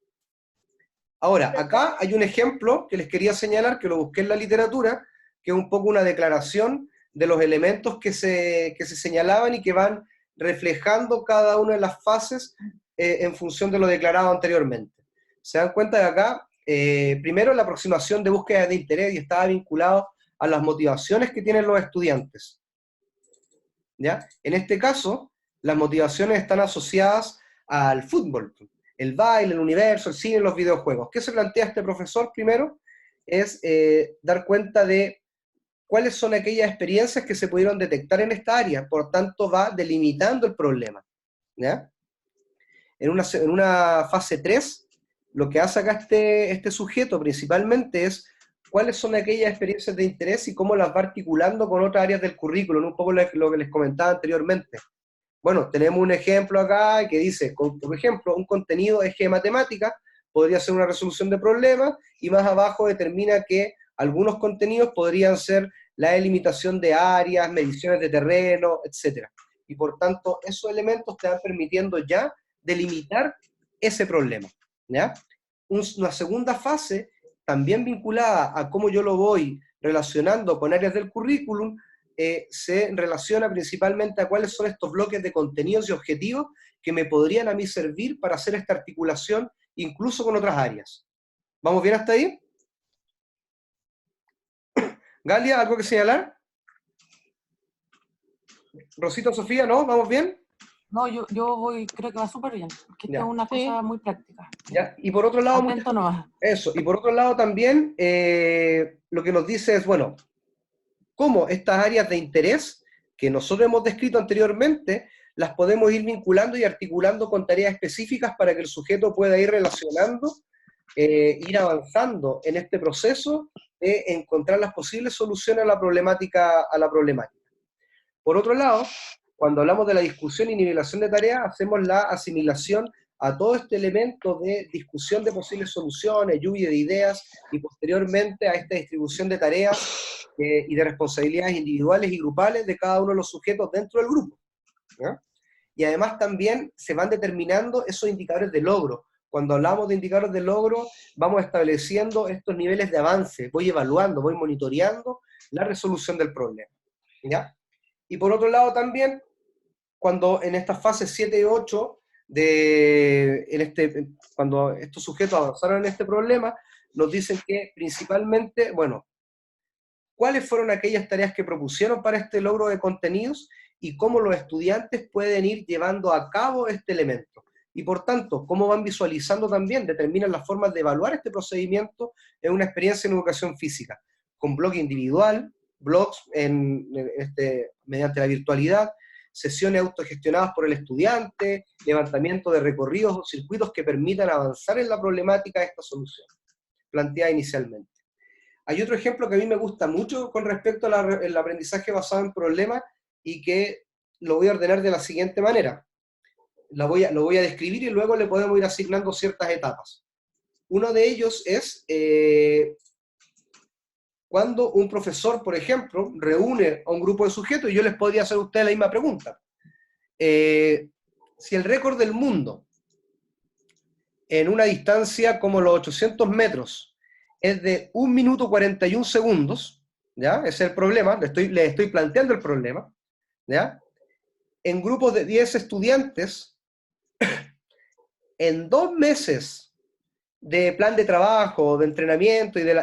Ahora, acá hay un ejemplo que les quería señalar, que lo busqué en la literatura, que es un poco una declaración de los elementos que se señalaban y que van reflejando cada una de las fases en función de lo declarado anteriormente. Se dan cuenta de acá, primero la aproximación de búsqueda de interés, y estaba vinculado a las motivaciones que tienen los estudiantes. ¿Ya? En este caso, las motivaciones están asociadas al fútbol, el baile, el universo, el cine, los videojuegos. ¿Qué se plantea este profesor primero? Es dar cuenta de cuáles son aquellas experiencias que se pudieron detectar en esta área, por tanto va delimitando el problema. ¿Ya? En una fase 3, lo que hace acá este sujeto principalmente es cuáles son aquellas experiencias de interés y cómo las va articulando con otras áreas del currículum, un poco lo que les comentaba anteriormente. Bueno, tenemos un ejemplo acá que dice, por ejemplo, un contenido eje de matemática podría ser una resolución de problemas, y más abajo determina que algunos contenidos podrían ser la delimitación de áreas, mediciones de terreno, etc. Y por tanto, esos elementos te van permitiendo ya delimitar ese problema. ¿Ya? Una segunda fase, también vinculada a cómo yo lo voy relacionando con áreas del currículum, se relaciona principalmente a cuáles son estos bloques de contenidos y objetivos que me podrían a mí servir para hacer esta articulación incluso con otras áreas. ¿Vamos bien hasta ahí? Galia, ¿algo que señalar? Rosita, Sofía, ¿no? ¿Vamos bien? No, yo voy, creo que va súper bien, porque esto Ya. es una Sí. cosa muy práctica. ¿Ya? Y por otro lado, Atento nomás. eso, y por otro lado también, lo que nos dice es, bueno, cómo estas áreas de interés que nosotros hemos descrito anteriormente, las podemos ir vinculando y articulando con tareas específicas para que el sujeto pueda ir relacionando, ir avanzando en este proceso de encontrar las posibles soluciones a la problemática. Por otro lado, cuando hablamos de la discusión y nivelación de tareas, hacemos la asimilación a todo este elemento de discusión de posibles soluciones, lluvia de ideas, y posteriormente a esta distribución de tareas y de responsabilidades individuales y grupales de cada uno de los sujetos dentro del grupo. ¿Ya? Y además también se van determinando esos indicadores de logro. Cuando hablamos de indicadores de logro, vamos estableciendo estos niveles de avance, voy evaluando, voy monitoreando la resolución del problema. ¿Ya? Y por otro lado también, cuando en estas fases 7 y 8, cuando estos sujetos avanzaron en este problema, nos dicen que principalmente, bueno, cuáles fueron aquellas tareas que propusieron para este logro de contenidos y cómo los estudiantes pueden ir llevando a cabo este elemento. Y por tanto, cómo van visualizando también, determinan las formas de evaluar este procedimiento en una experiencia en educación física, con blog individual, blogs mediante la virtualidad, sesiones autogestionadas por el estudiante, levantamiento de recorridos o circuitos que permitan avanzar en la problemática de esta solución, planteada inicialmente. Hay otro ejemplo que a mí me gusta mucho con respecto al aprendizaje basado en problemas, y que lo voy a ordenar de la siguiente manera. Lo voy a describir y luego le podemos ir asignando ciertas etapas. Uno de ellos es cuando un profesor, por ejemplo, reúne a un grupo de sujetos, y yo les podría hacer a ustedes la misma pregunta. Si el récord del mundo en una distancia como los 800 metros es de 1 minuto 41 segundos, ¿ya? Ese es el problema, le estoy planteando el problema, ¿ya? En grupos de 10 estudiantes, en 2 meses de plan de trabajo, de entrenamiento y de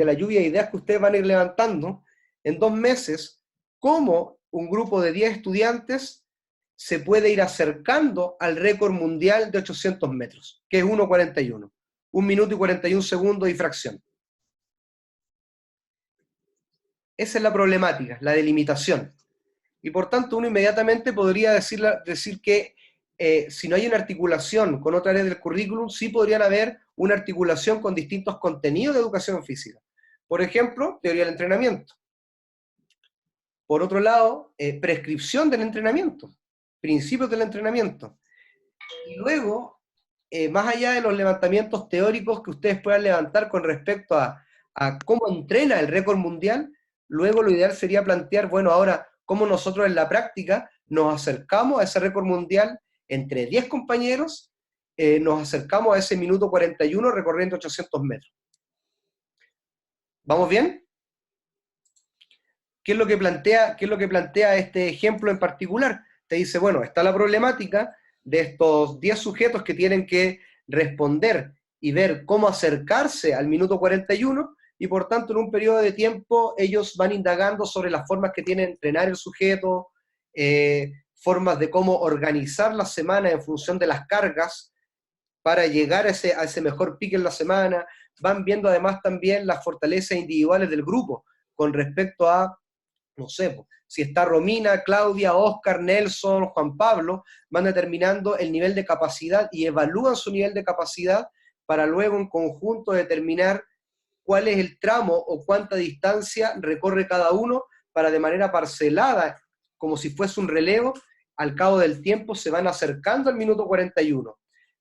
la lluvia de ideas que ustedes van a ir levantando, en 2 meses, cómo un grupo de 10 estudiantes se puede ir acercando al récord mundial de 800 metros, que es 1:41, 1 minuto y 41 segundos y fracción. Esa es la problemática, la delimitación. Y por tanto uno inmediatamente podría decir que si no hay una articulación con otra área del currículum, sí podrían haber una articulación con distintos contenidos de educación física. Por ejemplo, teoría del entrenamiento. Por otro lado, prescripción del entrenamiento, principios del entrenamiento. Y luego, más allá de los levantamientos teóricos que ustedes puedan levantar con respecto a cómo entrena el récord mundial, luego lo ideal sería plantear, bueno, ahora, cómo nosotros en la práctica nos acercamos a ese récord mundial entre 10 compañeros, nos acercamos a ese minuto 41 recorriendo 800 metros. ¿Vamos bien? ¿Qué es lo que plantea este ejemplo en particular? Te dice, bueno, está la problemática de estos 10 sujetos que tienen que responder y ver cómo acercarse al minuto 41, y por tanto en un periodo de tiempo ellos van indagando sobre las formas que tiene de entrenar el sujeto, formas de cómo organizar la semana en función de las cargas para llegar a ese mejor pique en la semana. Van viendo además también las fortalezas individuales del grupo con respecto a, no sé, si está Romina, Claudia, Oscar, Nelson, Juan Pablo, van determinando el nivel de capacidad y evalúan su nivel de capacidad para luego en conjunto determinar cuál es el tramo o cuánta distancia recorre cada uno para de manera parcelada, como si fuese un relevo, al cabo del tiempo se van acercando al minuto 41.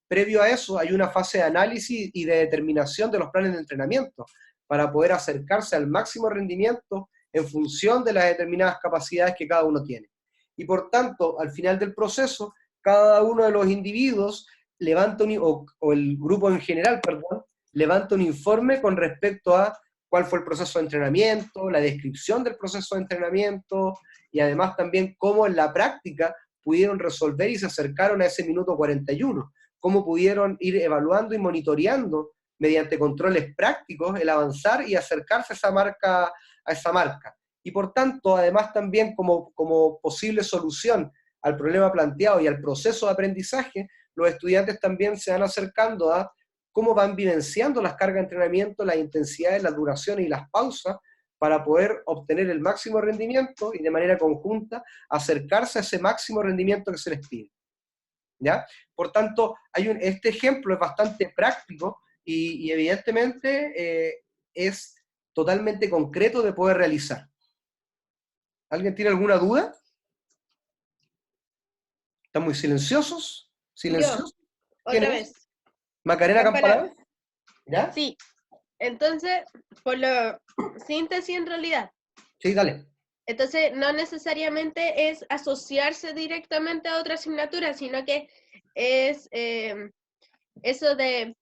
Previo a eso hay una fase de análisis y de determinación de los planes de entrenamiento para poder acercarse al máximo rendimiento en función de las determinadas capacidades que cada uno tiene. Y por tanto, al final del proceso, cada uno de los individuos levanta o el grupo en general, perdón, levanta un informe con respecto a cuál fue el proceso de entrenamiento, la descripción del proceso de entrenamiento, y además también cómo en la práctica pudieron resolver y se acercaron a ese minuto 41, cómo pudieron ir evaluando y monitoreando mediante controles prácticos el avanzar y acercarse a esa marca. Y por tanto, además también como posible solución al problema planteado y al proceso de aprendizaje, los estudiantes también se van acercando a cómo van vivenciando las cargas de entrenamiento, las intensidades, las duraciones y las pausas para poder obtener el máximo rendimiento y de manera conjunta acercarse a ese máximo rendimiento que se les pide. ¿Ya? Por tanto, este ejemplo es bastante práctico y evidentemente es totalmente concreto de poder realizar. ¿Alguien tiene alguna duda? ¿Están muy silenciosos? ¿Silenciosos? Otra vez. ¿Macarena Campalán? ¿Ya? Sí. Entonces, por la síntesis en realidad. Sí, dale. Entonces, no necesariamente es asociarse directamente a otra asignatura, sino que es eso de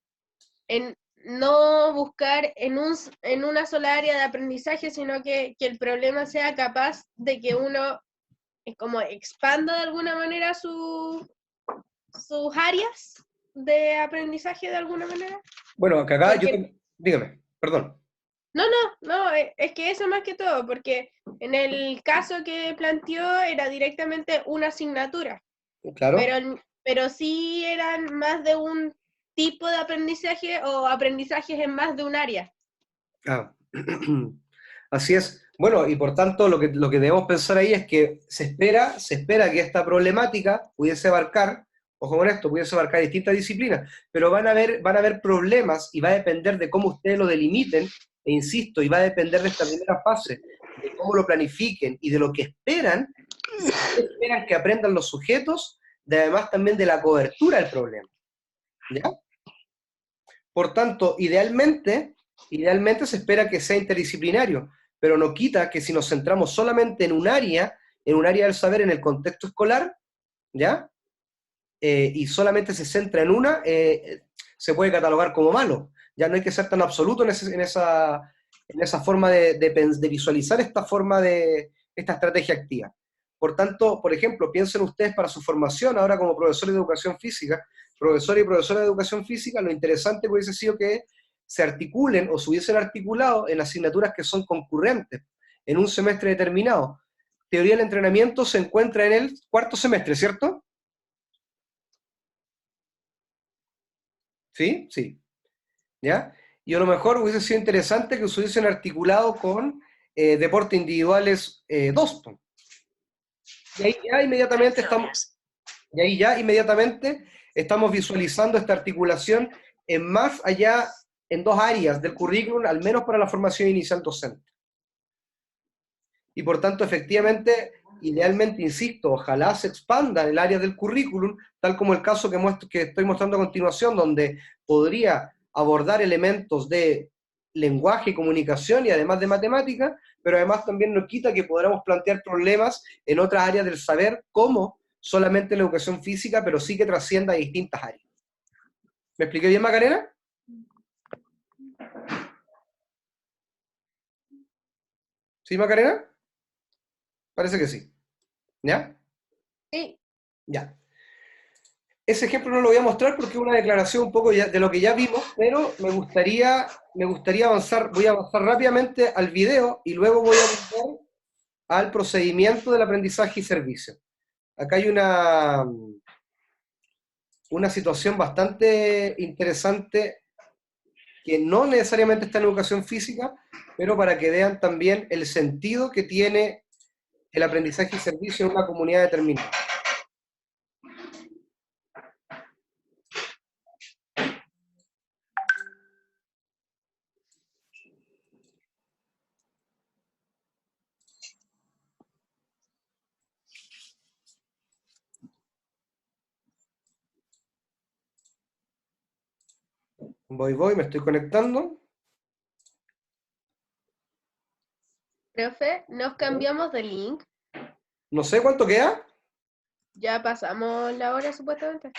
no buscar en una sola área de aprendizaje, sino que el problema sea capaz de que uno como expanda de alguna manera sus áreas de aprendizaje de alguna manera. Bueno, acá dígame, perdón. No, es que eso más que todo, porque en el caso que planteó era directamente una asignatura. Claro. Pero sí eran más de un tipo de aprendizaje o aprendizajes en más de un área. Así es. Bueno, y por tanto lo que debemos pensar ahí es que se espera que esta problemática pudiese abarcar, ojo con esto, pudiese abarcar distintas disciplinas, pero van a haber problemas y va a depender de cómo ustedes lo delimiten, e insisto, y va a depender de esta primera fase, de cómo lo planifiquen y de lo que esperan que aprendan los sujetos, de además también de la cobertura del problema. ¿Ya? Por tanto, idealmente se espera que sea interdisciplinario, pero no quita que si nos centramos solamente en un área del saber en el contexto escolar, ¿ya? Y solamente se centra en una, se puede catalogar como malo. Ya no hay que ser tan absoluto en esa forma de visualizar esta estrategia activa. Por tanto, por ejemplo, piensen ustedes para su formación, ahora como profesor de educación física, profesores y profesoras de educación física, lo interesante hubiese sido que se articulen o se hubiesen articulado en asignaturas que son concurrentes en un semestre determinado. Teoría del entrenamiento se encuentra en el cuarto semestre, ¿cierto? ¿Sí? Sí. ¿Ya? Y a lo mejor hubiese sido interesante que se hubiesen articulado con deportes individuales 2. Y ahí ya inmediatamente estamos visualizando esta articulación en más allá, en 2 áreas del currículum, al menos para la formación inicial docente. Y por tanto, efectivamente, idealmente, insisto, ojalá se expanda el área del currículum, tal como el caso que estoy mostrando a continuación, donde podría abordar elementos de lenguaje y comunicación y además de matemática, pero además también nos quita que podamos plantear problemas en otras áreas del saber, como solamente la educación física, pero sí que trascienda a distintas áreas. ¿Me expliqué bien, Macarena? ¿Sí, Macarena? Parece que sí. ¿Ya? Sí. Ya. Ese ejemplo no lo voy a mostrar porque es una declaración un poco de lo que ya vimos, pero me gustaría avanzar, voy a avanzar rápidamente al video y luego voy a volver al procedimiento del aprendizaje y servicio. Acá hay una situación bastante interesante que no necesariamente está en educación física, pero para que vean también el sentido que tiene el aprendizaje y servicio en una comunidad determinada. Voy, me estoy conectando. Profe, nos cambiamos de link. No sé cuánto queda. Ya pasamos la hora supuestamente.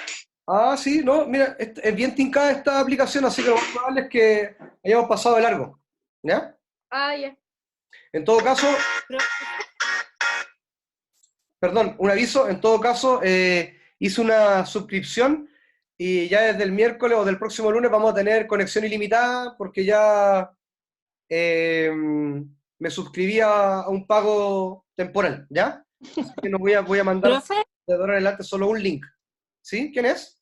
Ah, sí, no, mira, es bien tincada esta aplicación, así que lo más probable es que hayamos pasado de largo. ¿Ya? Ah, ya. En todo caso, perdón, un aviso, en todo caso, hice una suscripción y ya desde el miércoles o del próximo lunes vamos a tener conexión ilimitada porque ya me suscribí a un pago temporal, ¿ya? Así que no voy a mandar Profe, de ahora en adelante solo un link. ¿Sí? ¿Quién es?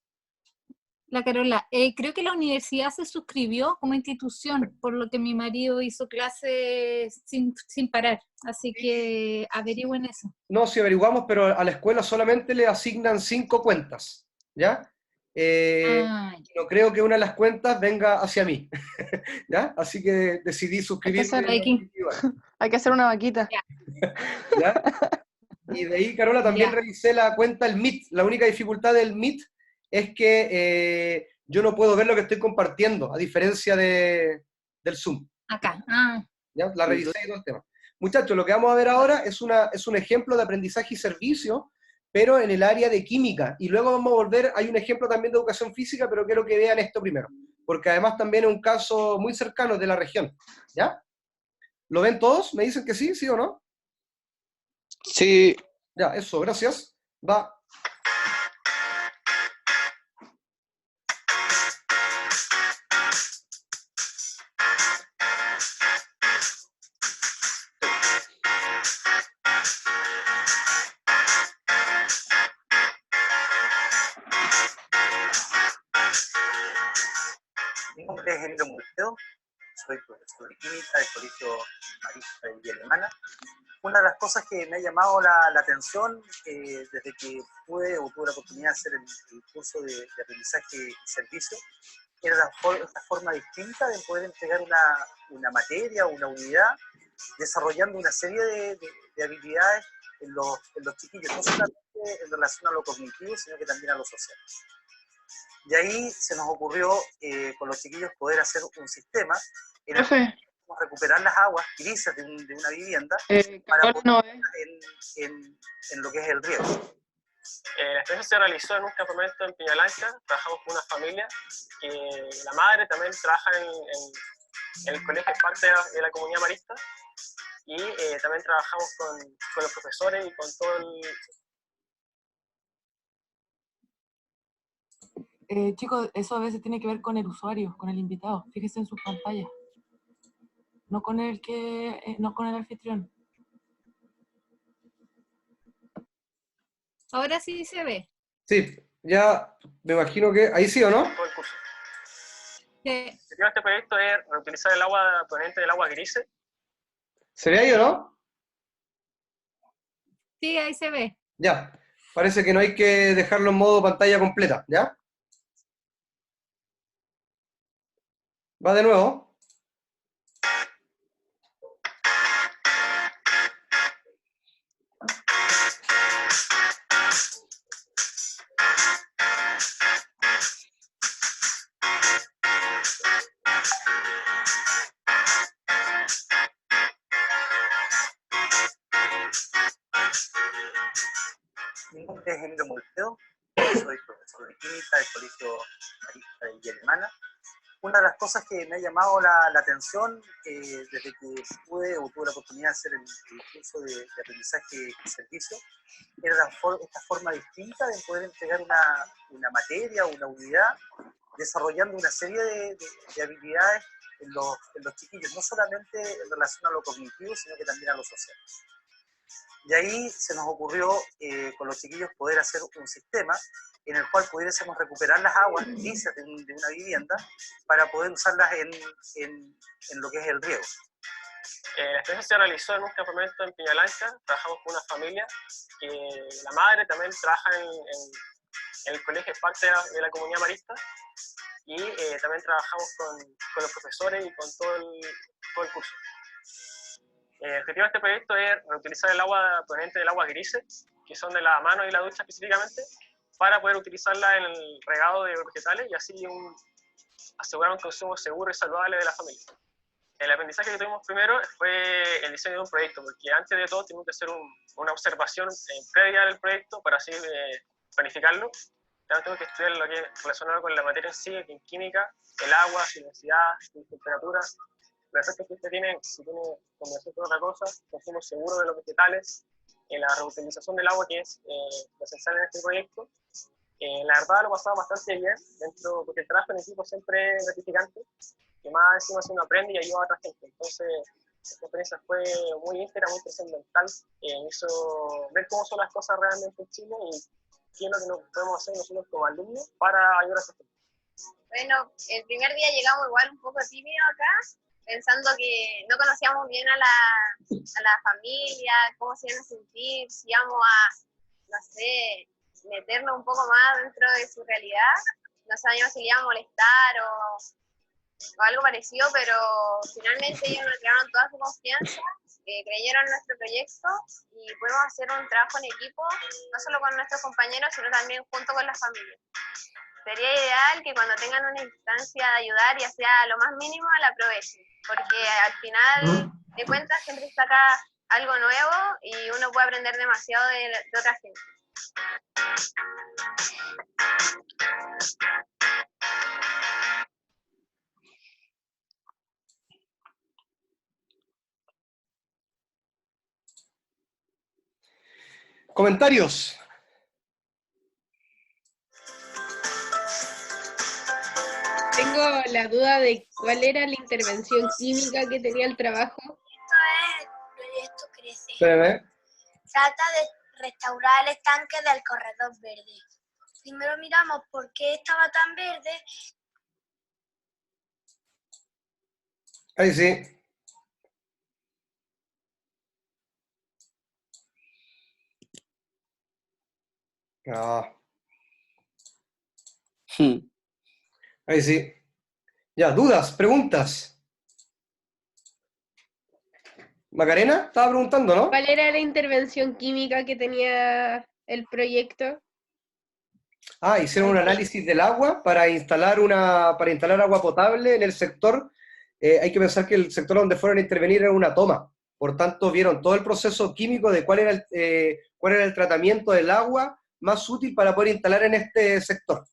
la Carola, creo que la universidad se suscribió como institución, por lo que mi marido hizo clases sin parar, así que averigüen eso. No, si averiguamos, pero a la escuela solamente le asignan 5 cuentas, ¿ya? Ah, No creo que una de las cuentas venga hacia mí, ¿ya? Así que decidí suscribirme hay que, individual, Hay que hacer una vaquita. ¿ya? Y de ahí, Carola, también ya. revisé la cuenta del Meet. La única dificultad del Meet es que yo no puedo ver lo que estoy compartiendo, a diferencia del Zoom. Acá. Ah, ¿Ya? La revisé y todo el tema. Muchachos, lo que vamos a ver ahora es un ejemplo de aprendizaje y servicio, pero en el área de química. Y luego vamos a volver, hay un ejemplo también de educación física, pero quiero que vean esto primero, porque además también es un caso muy cercano de la región. ¿Ya? ¿Lo ven todos? ¿Me dicen que sí? ¿Sí o no? Sí. Ya, eso, gracias. Va. Mi nombre es Emilio Murteo, soy profesor de química del Colegio Marista de Villa Alemana. Una de las cosas que me ha llamado la atención desde que tuve la oportunidad de hacer el curso de aprendizaje y servicio era esta forma distinta de poder entregar una materia o una unidad desarrollando una serie de habilidades en los chiquillos, no solamente en relación a lo cognitivo, sino que también a lo social. De ahí se nos ocurrió con los chiquillos poder hacer un sistema en el que recuperar las aguas grises de una vivienda para poner en lo que es el riego. La experiencia se realizó en un campamento en Peñalanca. Trabajamos con una familia que la madre también trabaja en el colegio, es parte de la comunidad marista, y también trabajamos con los profesores y con todo Chicos, eso a veces tiene que ver con el usuario, con el invitado. Fíjense en sus pantallas. No con no con el anfitrión. Ahora sí se ve. Sí, ya me imagino que... ¿Ahí sí o no? Todo el curso. Sí. El objetivo de este proyecto es reutilizar el agua proveniente del agua gris. ¿Se ve ahí o no? Sí, ahí se ve. Ya. Parece que no hay que dejarlo en modo pantalla completa, ¿ya? Va de nuevo. Mi nombre es Emilio Molteo, soy profesor de química del Colegio Marista de Villa Alemana. Una de las cosas que me ha llamado la atención desde que tuve la oportunidad de hacer el curso de aprendizaje y servicio era esta forma distinta de poder entregar una materia o una unidad desarrollando una serie de habilidades en los chiquillos, no solamente en relación a lo cognitivo, sino que también a lo social. Y ahí se nos ocurrió con los chiquillos poder hacer un sistema en el cual pudiésemos recuperar las aguas grises de una vivienda para poder usarlas en lo que es el riego. La experiencia se realizó en un campamento en Peñalanca. Trabajamos con una familia que la madre también trabaja en el colegio, es parte de la comunidad marista, y también trabajamos con los profesores y con todo el curso. El objetivo de este proyecto es reutilizar el agua proveniente del agua grises, que son de la mano y la ducha específicamente, para poder utilizarla en el regado de vegetales y así asegurar un consumo seguro y saludable de la familia. El aprendizaje que tuvimos primero fue el diseño de un proyecto, porque antes de todo tuvimos que hacer una observación previa del proyecto para así planificarlo. También tenemos que estudiar lo que es relacionado con la materia en sí, que en química, el agua, su densidad, su temperatura, los efectos que usted tiene, si tiene combinación con otra cosa, consumo seguro de los vegetales, la reutilización del agua, que es esencial en este proyecto. La verdad lo pasaba bastante bien, porque el trabajo en equipo siempre es gratificante, que más encima se uno aprende y ayuda a otra gente. Entonces, esta experiencia fue muy íntegra, muy trascendental, me hizo ver cómo son las cosas realmente en Chile y qué es lo que nos podemos hacer nosotros como alumnos para ayudar a esta gente. Bueno, el primer día llegamos igual un poco tímidos acá, pensando que no conocíamos bien a la familia, cómo se iban a sentir, si íbamos a, no sé, meternos un poco más dentro de su realidad. No sabíamos si le iba a molestar o algo parecido, pero finalmente ellos nos entregaron toda su confianza, creyeron en nuestro proyecto y pudimos hacer un trabajo en equipo, no solo con nuestros compañeros, sino también junto con la familia. Sería ideal que cuando tengan una instancia de ayudar, ya sea lo más mínimo, la aprovechen, porque al final de cuentas siempre saca algo nuevo y uno puede aprender demasiado de otra gente. Comentarios. Tengo la duda de cuál era la intervención química que tenía el trabajo. Esto es el proyecto Crece. Espérame. Trata de restaurar el estanque del corredor verde. Primero miramos por qué estaba tan verde. Ahí sí. Ah, ahí sí. Ya, dudas, preguntas. Macarena, estaba preguntando, ¿no? ¿Cuál era la intervención química que tenía el proyecto? Ah, hicieron un análisis del agua para instalar agua potable en el sector. Hay que pensar que el sector donde fueron a intervenir era una toma. Por tanto, vieron todo el proceso químico de cuál era el tratamiento del agua más útil para poder instalar en este sector.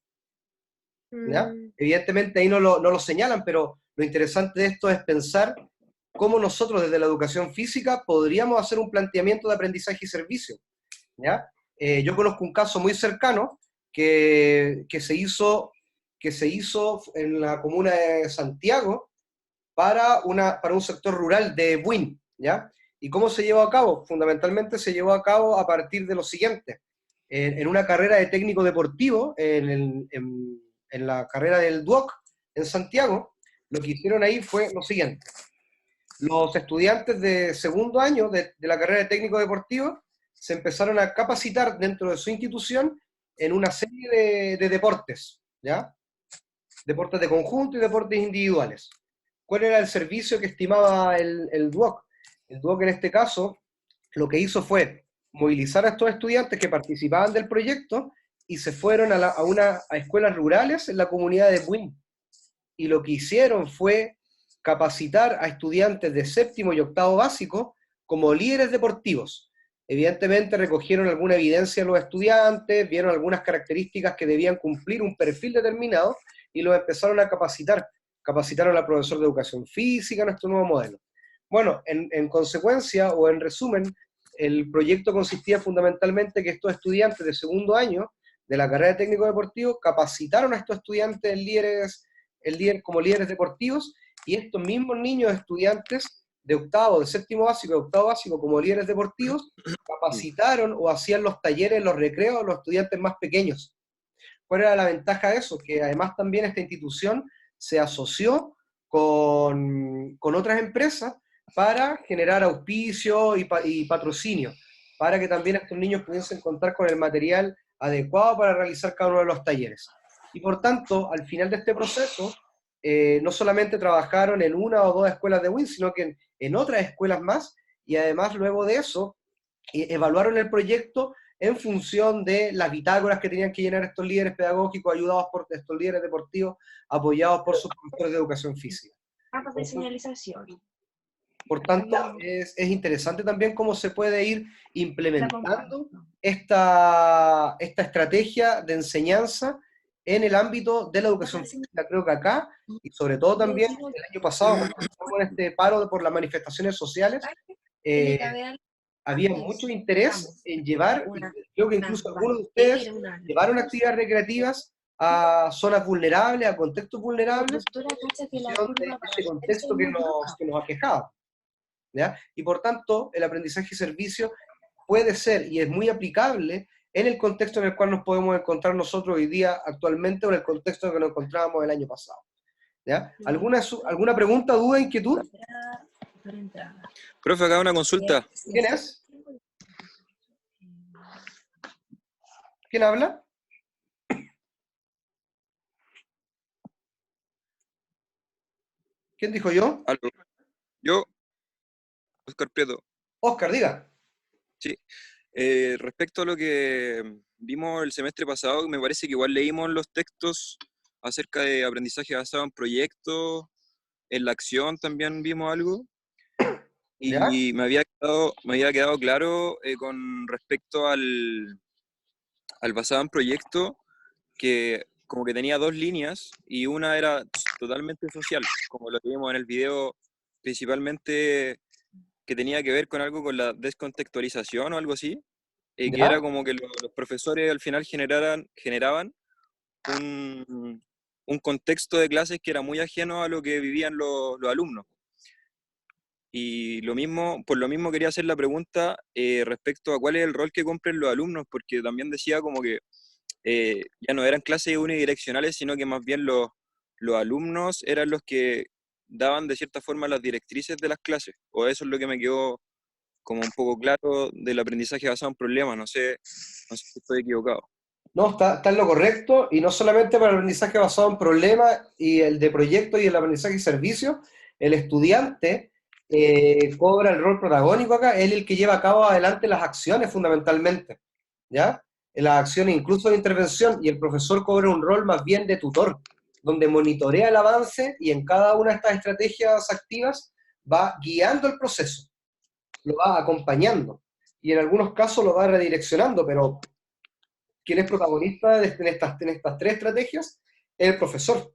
¿Ya? Evidentemente ahí no lo señalan, pero lo interesante de esto es pensar cómo nosotros desde la educación física podríamos hacer un planteamiento de aprendizaje y servicio. ¿Ya? Yo conozco un caso muy cercano que se hizo que se hizo en la comuna de Santiago para un sector rural de Buin, ¿ya? ¿Y cómo se llevó a cabo? Fundamentalmente se llevó a cabo a partir de lo siguiente. En una carrera de técnico deportivo, en la carrera del DUOC en Santiago, lo que hicieron ahí fue lo siguiente. Los estudiantes de segundo año de la carrera de técnico deportivo se empezaron a capacitar dentro de su institución en una serie de deportes, ¿ya? Deportes de conjunto y deportes individuales. ¿Cuál era el servicio que estimaba el DUOC? El DUOC en este caso lo que hizo fue movilizar a estos estudiantes que participaban del proyecto y se fueron a escuelas rurales en la comunidad de Buin. Y lo que hicieron fue capacitar a estudiantes de séptimo y octavo básico como líderes deportivos. Evidentemente recogieron alguna evidencia de los estudiantes, vieron algunas características que debían cumplir un perfil determinado y los empezaron a capacitar. Capacitaron al profesor de educación física, nuestro nuevo modelo. Bueno, en consecuencia, o en resumen, el proyecto consistía fundamentalmente que estos estudiantes de segundo año de la carrera de técnico deportivo capacitaron a estos estudiantes como líderes deportivos, y estos mismos niños estudiantes de octavo, de séptimo básico, de octavo básico como líderes deportivos, capacitaron o hacían los talleres, los recreos a los estudiantes más pequeños. ¿Cuál era la ventaja de eso? Que además también esta institución se asoció con otras empresas para generar auspicio y patrocinio, para que también estos niños pudiesen contar con el material adecuado para realizar cada uno de los talleres. Y por tanto, al final de este proceso, no solamente trabajaron en una o dos escuelas de WIN, sino que en otras escuelas más, y además luego de eso, evaluaron el proyecto en función de las bitácoras que tenían que llenar estos líderes pedagógicos, ayudados por estos líderes deportivos, apoyados por sus profesores de educación física. De señalización. Por tanto, es interesante también cómo se puede ir implementando esta estrategia de enseñanza en el ámbito de la educación física. Creo que acá, y sobre todo también el año pasado, cuando estamos en este paro por las manifestaciones sociales, había mucho interés en llevar, y creo que incluso algunos de ustedes llevaron actividades recreativas a zonas vulnerables, a contextos vulnerables, en función de este contexto que nos aquejaba, ¿ya? Y por tanto, el aprendizaje y servicio puede ser y es muy aplicable en el contexto en el cual nos podemos encontrar nosotros hoy día actualmente o en el contexto en el que nos encontrábamos el año pasado, ¿ya? ¿Alguna pregunta, duda, inquietud? Profe, acá una consulta. ¿Quién es? ¿Quién habla? ¿Quién dijo yo? ¿Aló? Yo, Oscar Prieto. Oscar, diga. Sí. Respecto a lo que vimos el semestre pasado, me parece que igual leímos los textos acerca de aprendizaje basado en proyectos, en la acción también vimos algo. Y me había quedado claro con respecto al basado en proyecto, que como que tenía dos líneas y una era totalmente social, como lo que vimos en el video, principalmente que tenía que ver con algo con la descontextualización o algo así, que era como que los profesores al final generaban un contexto de clases que era muy ajeno a lo que vivían los alumnos. Y por lo mismo quería hacer la pregunta respecto a cuál es el rol que cumplen los alumnos, porque también decía como que ya no eran clases unidireccionales, sino que más bien los alumnos eran los que daban de cierta forma las directrices de las clases, o eso es lo que me quedó como un poco claro del aprendizaje basado en problemas, no sé si estoy equivocado. No, está en lo correcto, y no solamente para el aprendizaje basado en problemas y el de proyecto y el aprendizaje y servicio, el estudiante cobra el rol protagónico acá, él es el que lleva a cabo adelante las acciones fundamentalmente, ¿ya? En las acciones incluso de intervención, y el profesor cobra un rol más bien de tutor, donde monitorea el avance y en cada una de estas estrategias activas va guiando el proceso, lo va acompañando, y en algunos casos lo va redireccionando, pero quien es protagonista en estas tres estrategias es el profesor,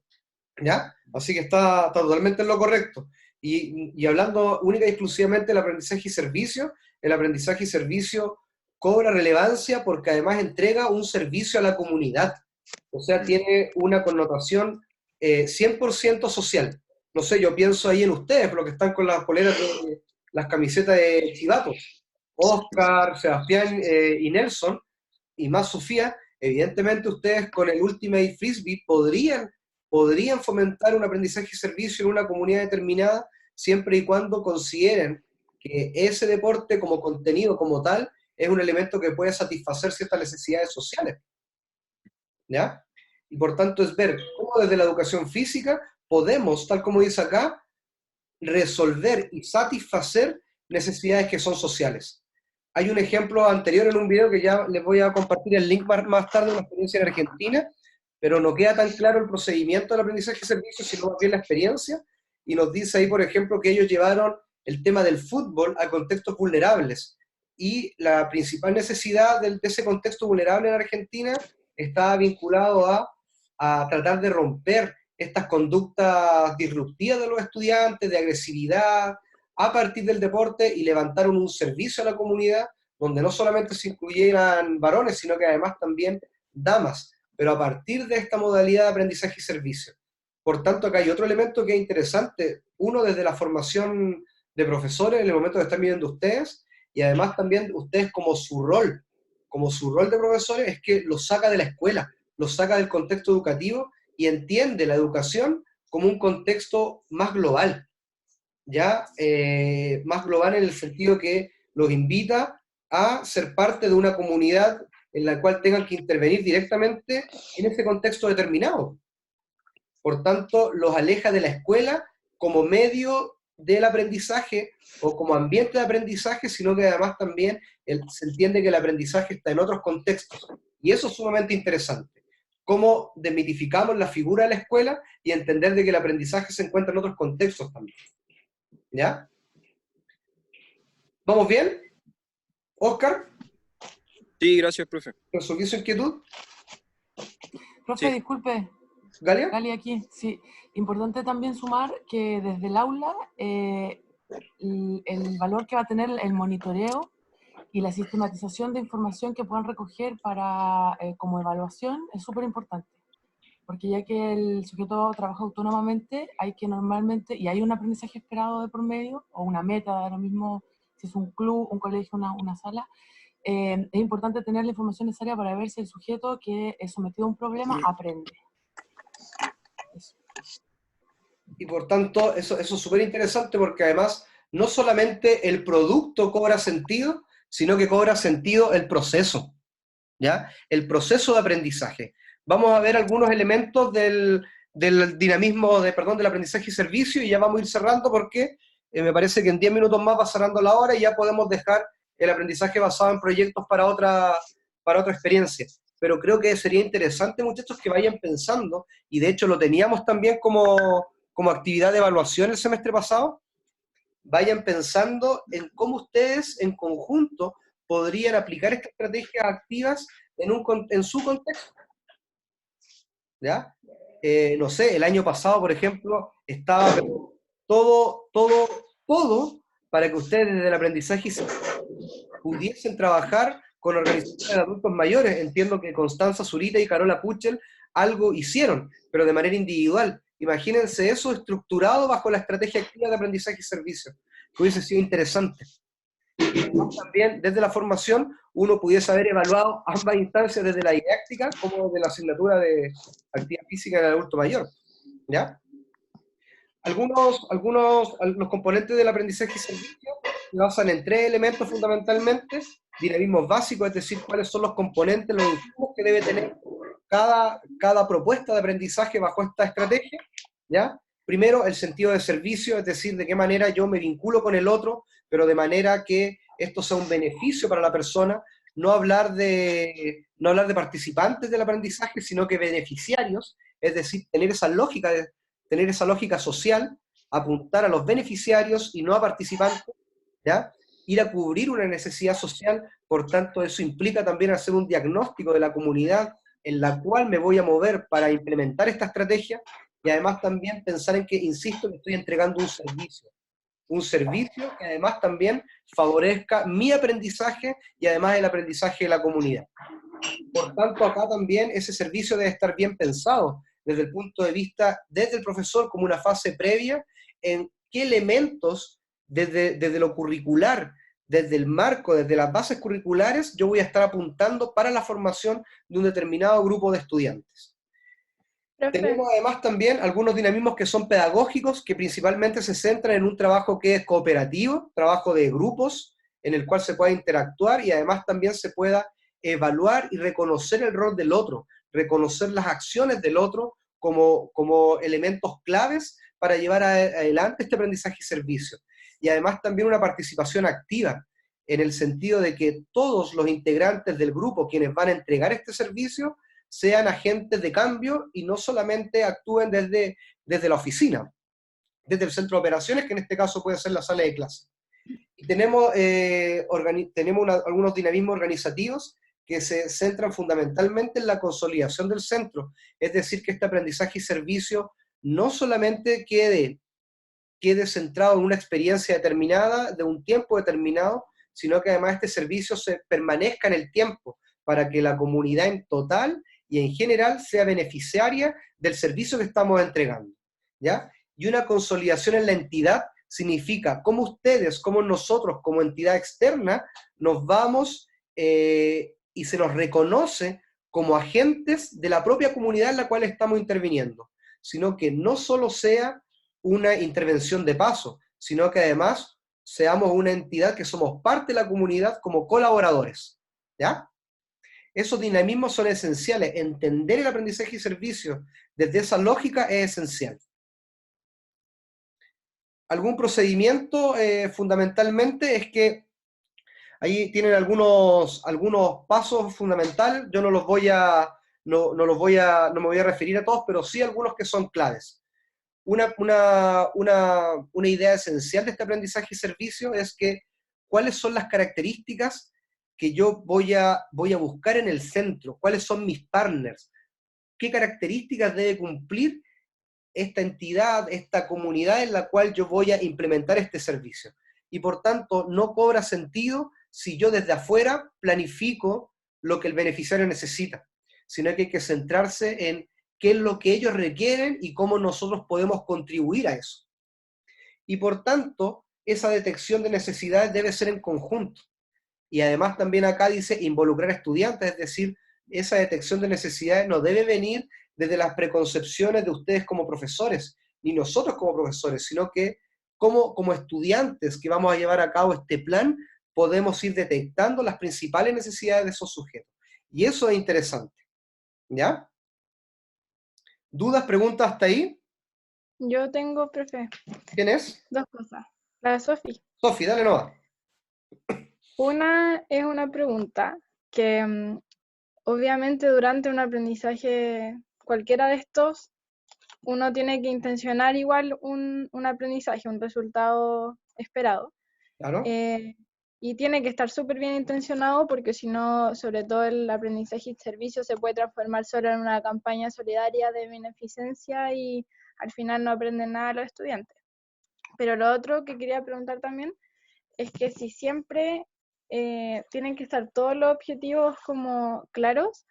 ¿ya? Así que está totalmente en lo correcto. Y hablando única y exclusivamente del aprendizaje y servicio, el aprendizaje y servicio cobra relevancia porque además entrega un servicio a la comunidad, O sea, tiene una connotación 100% social. No sé, yo pienso ahí en ustedes, los que están con las poleras de las camisetas de Chivatos. Oscar, Sebastián y Nelson, y más Sofía, evidentemente ustedes con el Ultimate Frisbee podrían fomentar un aprendizaje y servicio en una comunidad determinada, siempre y cuando consideren que ese deporte como contenido, como tal, es un elemento que puede satisfacer ciertas necesidades sociales. ¿Ya? Y por tanto es ver cómo desde la educación física podemos, tal como dice acá, resolver y satisfacer necesidades que son sociales. Hay un ejemplo anterior en un video que ya les voy a compartir el link más tarde, una experiencia en Argentina, pero no queda tan claro el procedimiento del aprendizaje y servicio, sino más bien la experiencia, y nos dice ahí, por ejemplo, que ellos llevaron el tema del fútbol a contextos vulnerables, y la principal necesidad de ese contexto vulnerable en Argentina estaba vinculado a tratar de romper estas conductas disruptivas de los estudiantes, de agresividad, a partir del deporte, y levantaron un servicio a la comunidad, donde no solamente se incluyeran varones, sino que además también damas, pero a partir de esta modalidad de aprendizaje y servicio. Por tanto, acá hay otro elemento que es interesante, uno desde la formación de profesores, en el momento que están viviendo ustedes, y además también ustedes como su rol de profesores, es que los saca de la escuela, los saca del contexto educativo, y entiende la educación como un contexto más global, ¿ya? Más global en el sentido que los invita a ser parte de una comunidad en la cual tengan que intervenir directamente en ese contexto determinado. Por tanto, los aleja de la escuela como medio del aprendizaje o como ambiente de aprendizaje, sino que además también se entiende que el aprendizaje está en otros contextos. Y eso es sumamente interesante. Cómo desmitificamos la figura de la escuela y entender de que el aprendizaje se encuentra en otros contextos también. ¿Ya? ¿Vamos bien? ¿Oscar? Sí, gracias, profe. ¿Resolví su inquietud? Profe, Sí. disculpe. ¿Galia? Galia aquí, sí. Importante también sumar que desde el aula el valor que va a tener el monitoreo y la sistematización de información que puedan recoger para como evaluación es súper importante. Porque ya que el sujeto trabaja autónomamente, hay que normalmente, y hay un aprendizaje esperado de por medio, o una meta, da lo mismo si es un club, un colegio, una sala, es importante tener la información necesaria para ver si el sujeto que es sometido a un problema aprende. Eso. Y por tanto, eso es súper interesante porque además no solamente el producto cobra sentido, sino que cobra sentido el proceso, ¿ya? El proceso de aprendizaje. Vamos a ver algunos elementos del dinamismo, del aprendizaje y servicio, y ya vamos a ir cerrando porque me parece que en 10 minutos más va cerrando la hora y ya podemos dejar el aprendizaje basado en proyectos para otra experiencia. Pero creo que sería interesante, muchachos, que vayan pensando, y de hecho lo teníamos también como actividad de evaluación el semestre pasado, vayan pensando en cómo ustedes en conjunto podrían aplicar estas estrategias activas en su contexto. ¿Ya? No sé, el año pasado, por ejemplo, estaba todo para que ustedes desde el aprendizaje pudiesen trabajar con organizaciones de adultos mayores. Entiendo que Constanza Zurita y Carola Puchel algo hicieron, pero de manera individual. Imagínense eso estructurado bajo la estrategia activa de aprendizaje y servicio, que hubiese sido interesante. También desde la formación uno pudiese haber evaluado ambas instancias, desde la didáctica como de la asignatura de actividad física del adulto mayor, ¿ya? Los componentes del aprendizaje y servicio se basan en 3 elementos fundamentalmente: dinamismos básicos, es decir, cuáles son los componentes, los insumos que debe tener cada propuesta de aprendizaje bajo esta estrategia, ¿ya? Primero, el sentido de servicio, es decir, de qué manera yo me vinculo con el otro, pero de manera que esto sea un beneficio para la persona, no hablar de participantes del aprendizaje, sino que beneficiarios, es decir, tener esa lógica social, apuntar a los beneficiarios y no a participantes, ¿ya? Ir a cubrir una necesidad social, por tanto eso implica también hacer un diagnóstico de la comunidad en la cual me voy a mover para implementar esta estrategia, y además también pensar en que, insisto, que estoy entregando un servicio que además también favorezca mi aprendizaje y además el aprendizaje de la comunidad. Por tanto, acá también ese servicio debe estar bien pensado desde el punto de vista, desde el profesor como una fase previa, en qué elementos, desde lo curricular, desde el marco, desde las bases curriculares, yo voy a estar apuntando para la formación de un determinado grupo de estudiantes. Profe, Tenemos además también algunos dinamismos que son pedagógicos, que principalmente se centran en un trabajo que es cooperativo, trabajo de grupos, en el cual se pueda interactuar y además también se pueda evaluar y reconocer el rol del otro, reconocer las acciones del otro como elementos claves para llevar adelante este aprendizaje y servicio. Y además también una participación activa, en el sentido de que todos los integrantes del grupo, quienes van a entregar este servicio, sean agentes de cambio y no solamente actúen desde la oficina, desde el centro de operaciones, que en este caso puede ser la sala de clase. Y tenemos, algunos dinamismos organizativos que se centran fundamentalmente en la consolidación del centro, es decir, que este aprendizaje y servicio no solamente quede centrado en una experiencia determinada, de un tiempo determinado, sino que además este servicio se permanezca en el tiempo, para que la comunidad en total y en general sea beneficiaria del servicio que estamos entregando, ¿ya? Y una consolidación en la entidad significa cómo ustedes, cómo nosotros, como entidad externa, nos vamos y se nos reconoce como agentes de la propia comunidad en la cual estamos interviniendo, sino que no solo sea una intervención de paso, sino que además seamos una entidad que somos parte de la comunidad como colaboradores, ¿ya? Esos dinamismos son esenciales. Entender el aprendizaje y servicio desde esa lógica es esencial. Algún procedimiento, fundamentalmente, es que ahí tienen algunos pasos fundamentales. Yo no me voy a referir a todos, pero sí algunos que son claves. Una idea esencial de este aprendizaje y servicio es que cuáles son las características que yo voy a buscar en el centro, cuáles son mis partners, qué características debe cumplir esta entidad, esta comunidad en la cual yo voy a implementar este servicio. Y por tanto, no cobra sentido si yo desde afuera planifico lo que el beneficiario necesita, sino que hay que centrarse en qué es lo que ellos requieren y cómo nosotros podemos contribuir a eso. Y por tanto, esa detección de necesidades debe ser en conjunto. Y además también acá dice involucrar a estudiantes, es decir, esa detección de necesidades no debe venir desde las preconcepciones de ustedes como profesores, ni nosotros como profesores, sino que como estudiantes que vamos a llevar a cabo este plan, podemos ir detectando las principales necesidades de esos sujetos. Y eso es interesante. ¿Ya? ¿Dudas, preguntas hasta ahí? yo tengo, profe, ¿Quién es? dos cosas. La Sofi. Sofi, dale nomás. Una es una pregunta que obviamente durante un aprendizaje, cualquiera de estos, uno tiene que intencionar igual un aprendizaje, un resultado esperado. Claro. Y tiene que estar súper bien intencionado porque si no, sobre todo el aprendizaje y servicio se puede transformar solo en una campaña solidaria de beneficencia y al final no aprenden nada los estudiantes. Pero lo otro que quería preguntar también es que si siempre tienen que estar todos los objetivos como claros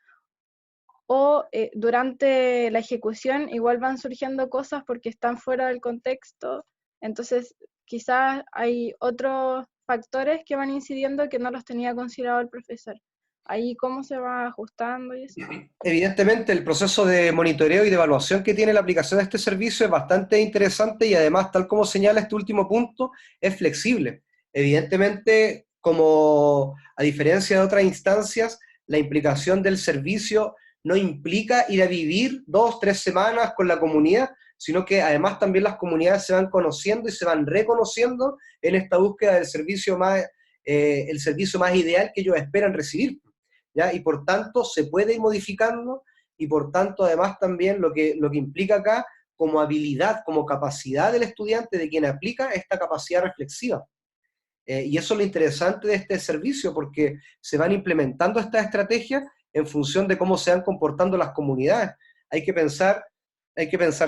o durante la ejecución igual van surgiendo cosas porque están fuera del contexto, entonces quizás hay otros factores que van incidiendo que no los tenía considerado el profesor. Ahí cómo se va ajustando y eso. Evidentemente el proceso de monitoreo y de evaluación que tiene la aplicación de este servicio es bastante interesante y además, tal como señala este último punto, es flexible. Evidentemente, como a diferencia de otras instancias, la implicación del servicio no implica ir a vivir 2 o 3 semanas con la comunidad, sino que además también las comunidades se van conociendo y se van reconociendo en esta búsqueda del servicio el servicio más ideal que ellos esperan recibir, ¿ya? Y por tanto se puede ir modificando y por tanto además también lo que implica acá como habilidad, como capacidad del estudiante, de quien aplica esta capacidad reflexiva. Y eso es lo interesante de este servicio, porque se van implementando estas estrategias en función de cómo se van comportando las comunidades. Hay que pensar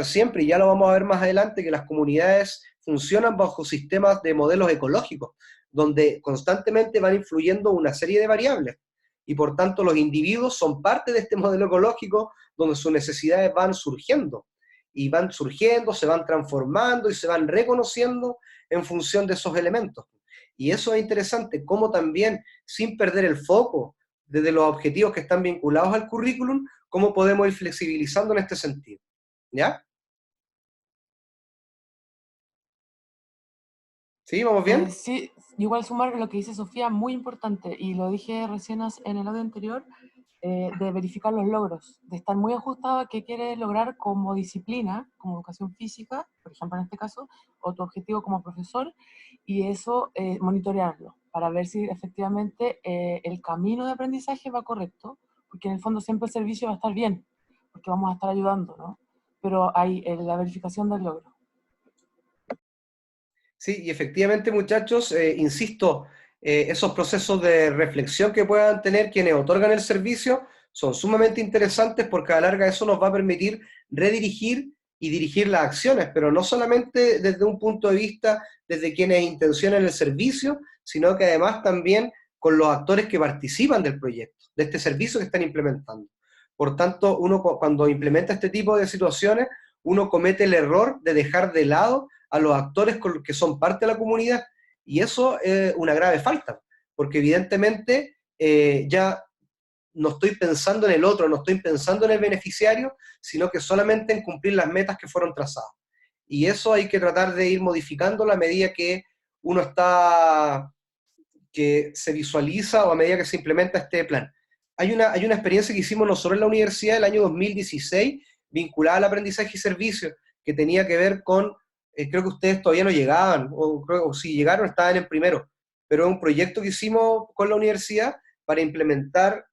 siempre, y ya lo vamos a ver más adelante, que las comunidades funcionan bajo sistemas de modelos ecológicos, donde constantemente van influyendo una serie de variables. y por tanto los individuos son parte de este modelo ecológico donde sus necesidades van surgiendo, y van surgiendo, se van transformando y se van reconociendo en función de esos elementos. Y eso es interesante, cómo también, sin perder el foco desde los objetivos que están vinculados al currículum, cómo podemos ir flexibilizando en este sentido. ¿Ya? ¿Sí? ¿Vamos bien? Sí, igual sumar lo que dice Sofía, muy importante, y lo dije recién en el audio anterior, de verificar los logros, de estar muy ajustado a qué quieres lograr como disciplina, como educación física, por ejemplo en este caso, o tu objetivo como profesor, y eso monitorearlo, para ver si efectivamente el camino de aprendizaje va correcto, porque en el fondo siempre el servicio va a estar bien, porque vamos a estar ayudando, ¿no? Pero hay la verificación del logro. Sí, y efectivamente, muchachos, insisto, esos procesos de reflexión que puedan tener quienes otorgan el servicio son sumamente interesantes porque a la larga eso nos va a permitir redirigir y dirigir las acciones, pero no solamente desde un punto de vista desde quienes intencionan el servicio, sino que además también con los actores que participan del proyecto, de este servicio que están implementando. Por tanto, uno cuando implementa este tipo de situaciones, uno comete el error de dejar de lado a los actores que son parte de la comunidad, y eso es una grave falta, porque evidentemente ya no estoy pensando en el otro, no estoy pensando en el beneficiario, sino que solamente en cumplir las metas que fueron trazadas. Y eso hay que tratar de ir modificando a medida que uno está, que se visualiza o a medida que se implementa este plan. Hay una experiencia que hicimos nosotros en la universidad el año 2016, vinculada al aprendizaje y servicio, que tenía que ver con creo que ustedes todavía no llegaban, o si llegaron estaban en primero, pero es un proyecto que hicimos con la universidad para implementar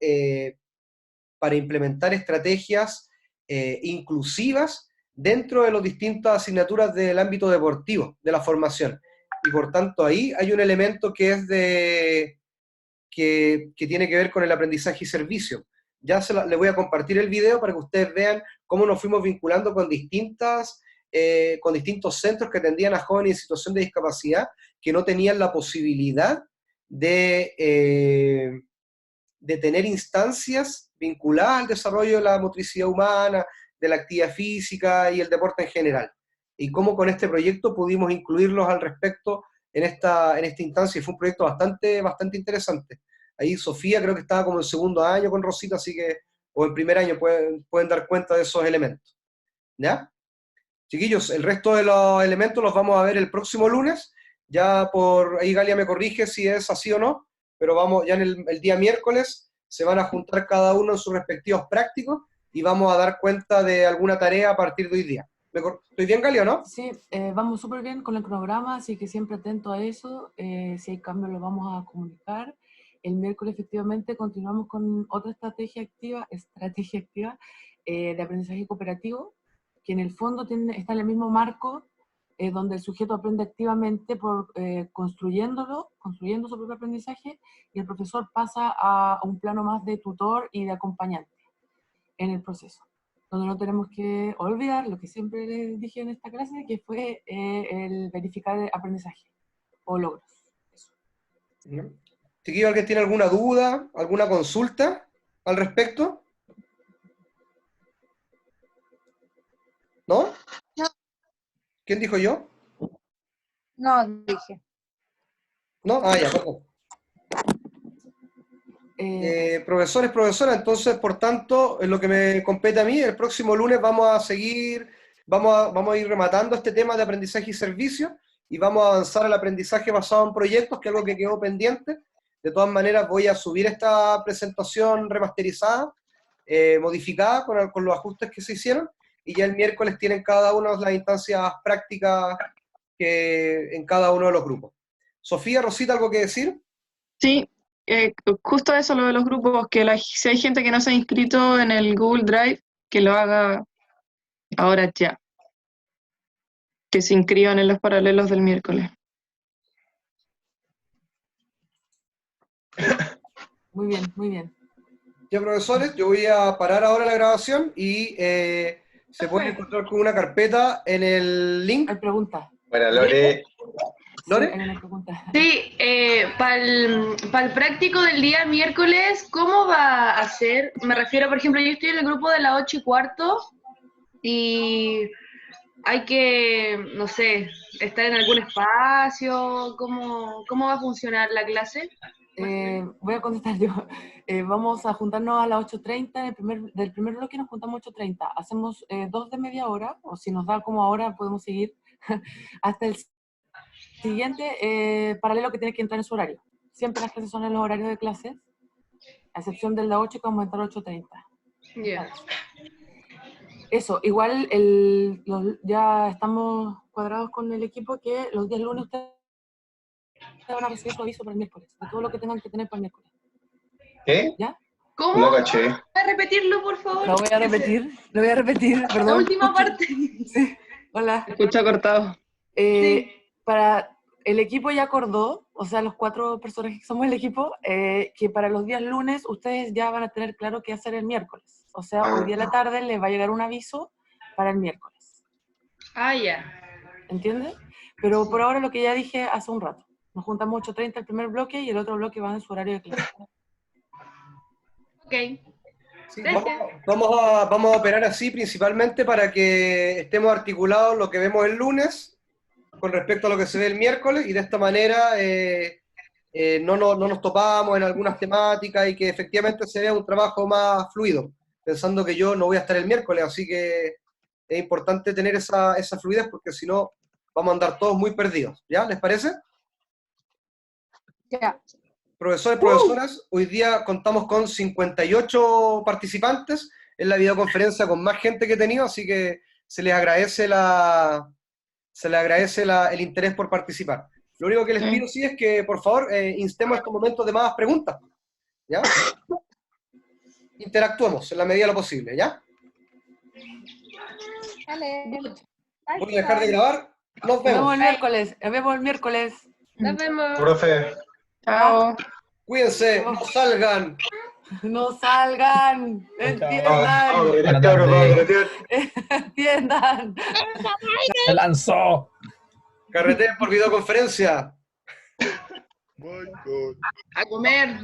estrategias inclusivas dentro de las distintas asignaturas del ámbito deportivo, de la formación. Y por tanto ahí hay un elemento que es que tiene que ver con el aprendizaje y servicio. Ya les voy a compartir el video para que ustedes vean cómo nos fuimos vinculando con distintos centros que atendían a jóvenes en situación de discapacidad que no tenían la posibilidad de tener instancias vinculadas al desarrollo de la motricidad humana, de la actividad física y el deporte en general. Y cómo con este proyecto pudimos incluirlos al respecto en esta instancia, y fue un proyecto bastante interesante. Ahí Sofía creo que estaba como en segundo año con Rosita, así que, o en primer año pueden dar cuenta de esos elementos. ¿Ya? Chiquillos, el resto de los elementos los vamos a ver el próximo lunes, ya por ahí Galia me corrige si es así o no, pero vamos, ya en el día miércoles se van a juntar cada uno en sus respectivos prácticos y vamos a dar cuenta de alguna tarea a partir de hoy día. ¿Estoy bien, Galia, o no? Sí, vamos súper bien con el cronograma, así que siempre atento a eso, si hay cambios lo vamos a comunicar. El miércoles efectivamente continuamos con otra estrategia activa de aprendizaje cooperativo, que en el fondo está en el mismo marco donde el sujeto aprende activamente construyendo su propio aprendizaje, y el profesor pasa a un plano más de tutor y de acompañante en el proceso, donde no tenemos que olvidar lo que siempre les dije en esta clase, que fue el verificar el aprendizaje o logros. Eso. ¿Chiquillo, alguien tiene alguna duda, alguna consulta al respecto? ¿No? No. ¿Quién dijo yo? No, dije. ¿No? Ah, ya, perdón. Profesores, profesoras, entonces, por tanto, en lo que me compete a mí, el próximo lunes vamos a seguir, vamos a ir rematando este tema de aprendizaje y servicio, y vamos a avanzar al aprendizaje basado en proyectos, que es algo que quedó pendiente. De todas maneras, voy a subir esta presentación remasterizada, modificada con los ajustes que se hicieron, y ya el miércoles tienen cada uno las instancias prácticas en cada uno de los grupos. Sofía, Rosita, ¿algo que decir? Sí, justo eso, lo de los grupos, que si hay gente que no se ha inscrito en el Google Drive, que lo haga ahora ya. Que se inscriban en los paralelos del miércoles. Muy bien, muy bien. Ya, profesores, yo voy a parar ahora la grabación y se pueden encontrar con una carpeta en el link. Hay preguntas. Bueno, Lore. ¿Lore? hay una pregunta. Sí, para el práctico del día miércoles, ¿cómo va a ser? Me refiero, por ejemplo, yo estoy en el grupo de las 8:15 y hay que, no sé, estar en algún espacio. ¿Cómo va a funcionar la clase? Voy a contestar yo. Vamos a juntarnos a las 8:30, del primer bloque nos juntamos a 8:30. Hacemos 2 de media hora, o si nos da como ahora podemos seguir hasta el siguiente paralelo que tiene que entrar en su horario. Siempre las clases son en los horarios de clases, a excepción del de 8 que vamos a entrar a 8:30. Ya. Eso, igual ya estamos cuadrados con el equipo que los días lunes ustedes van a recibir su aviso para el miércoles, de todo lo que tengan que tener para el miércoles. ¿Qué? ¿Ya? ¿Cómo? No caché. ¿Puedes repetirlo, por favor? Lo voy a repetir, perdón. La última parte. Sí, hola. Escucha cortado. Para el equipo ya acordó, o sea, los 4 personas que somos el equipo, que para los días lunes ustedes ya van a tener claro qué hacer el miércoles. O sea, hoy día a la tarde les va a llegar un aviso para el miércoles. Ah, ya. ¿Entiendes? Pero por ahora lo que ya dije hace un rato. Nos juntamos 8:30 el primer bloque y el otro bloque va en su horario de clase. Ok. Sí, vamos a operar así principalmente para que estemos articulados lo que vemos el lunes con respecto a lo que se ve el miércoles y de esta manera no nos topamos en algunas temáticas y que efectivamente se vea un trabajo más fluido, pensando que yo no voy a estar el miércoles, así que es importante tener esa fluidez porque si no vamos a andar todos muy perdidos. ¿Ya? ¿Les parece? Ya. Profesores, profesoras, hoy día contamos con 58 participantes, es la videoconferencia con más gente que he tenido, así que se les agradece el interés por participar. Lo único que les pido sí es que, por favor, instemos estos momentos de más preguntas, ¿ya? Interactuemos en la medida de lo posible, ¿ya? Vale. Voy a dejar de grabar, nos vemos. Nos vemos el miércoles. Nos vemos. Profe. Chao. Cuídense, no salgan. No salgan, entiendan. Entiendan. Se lanzó. Carreteen por videoconferencia. A comer.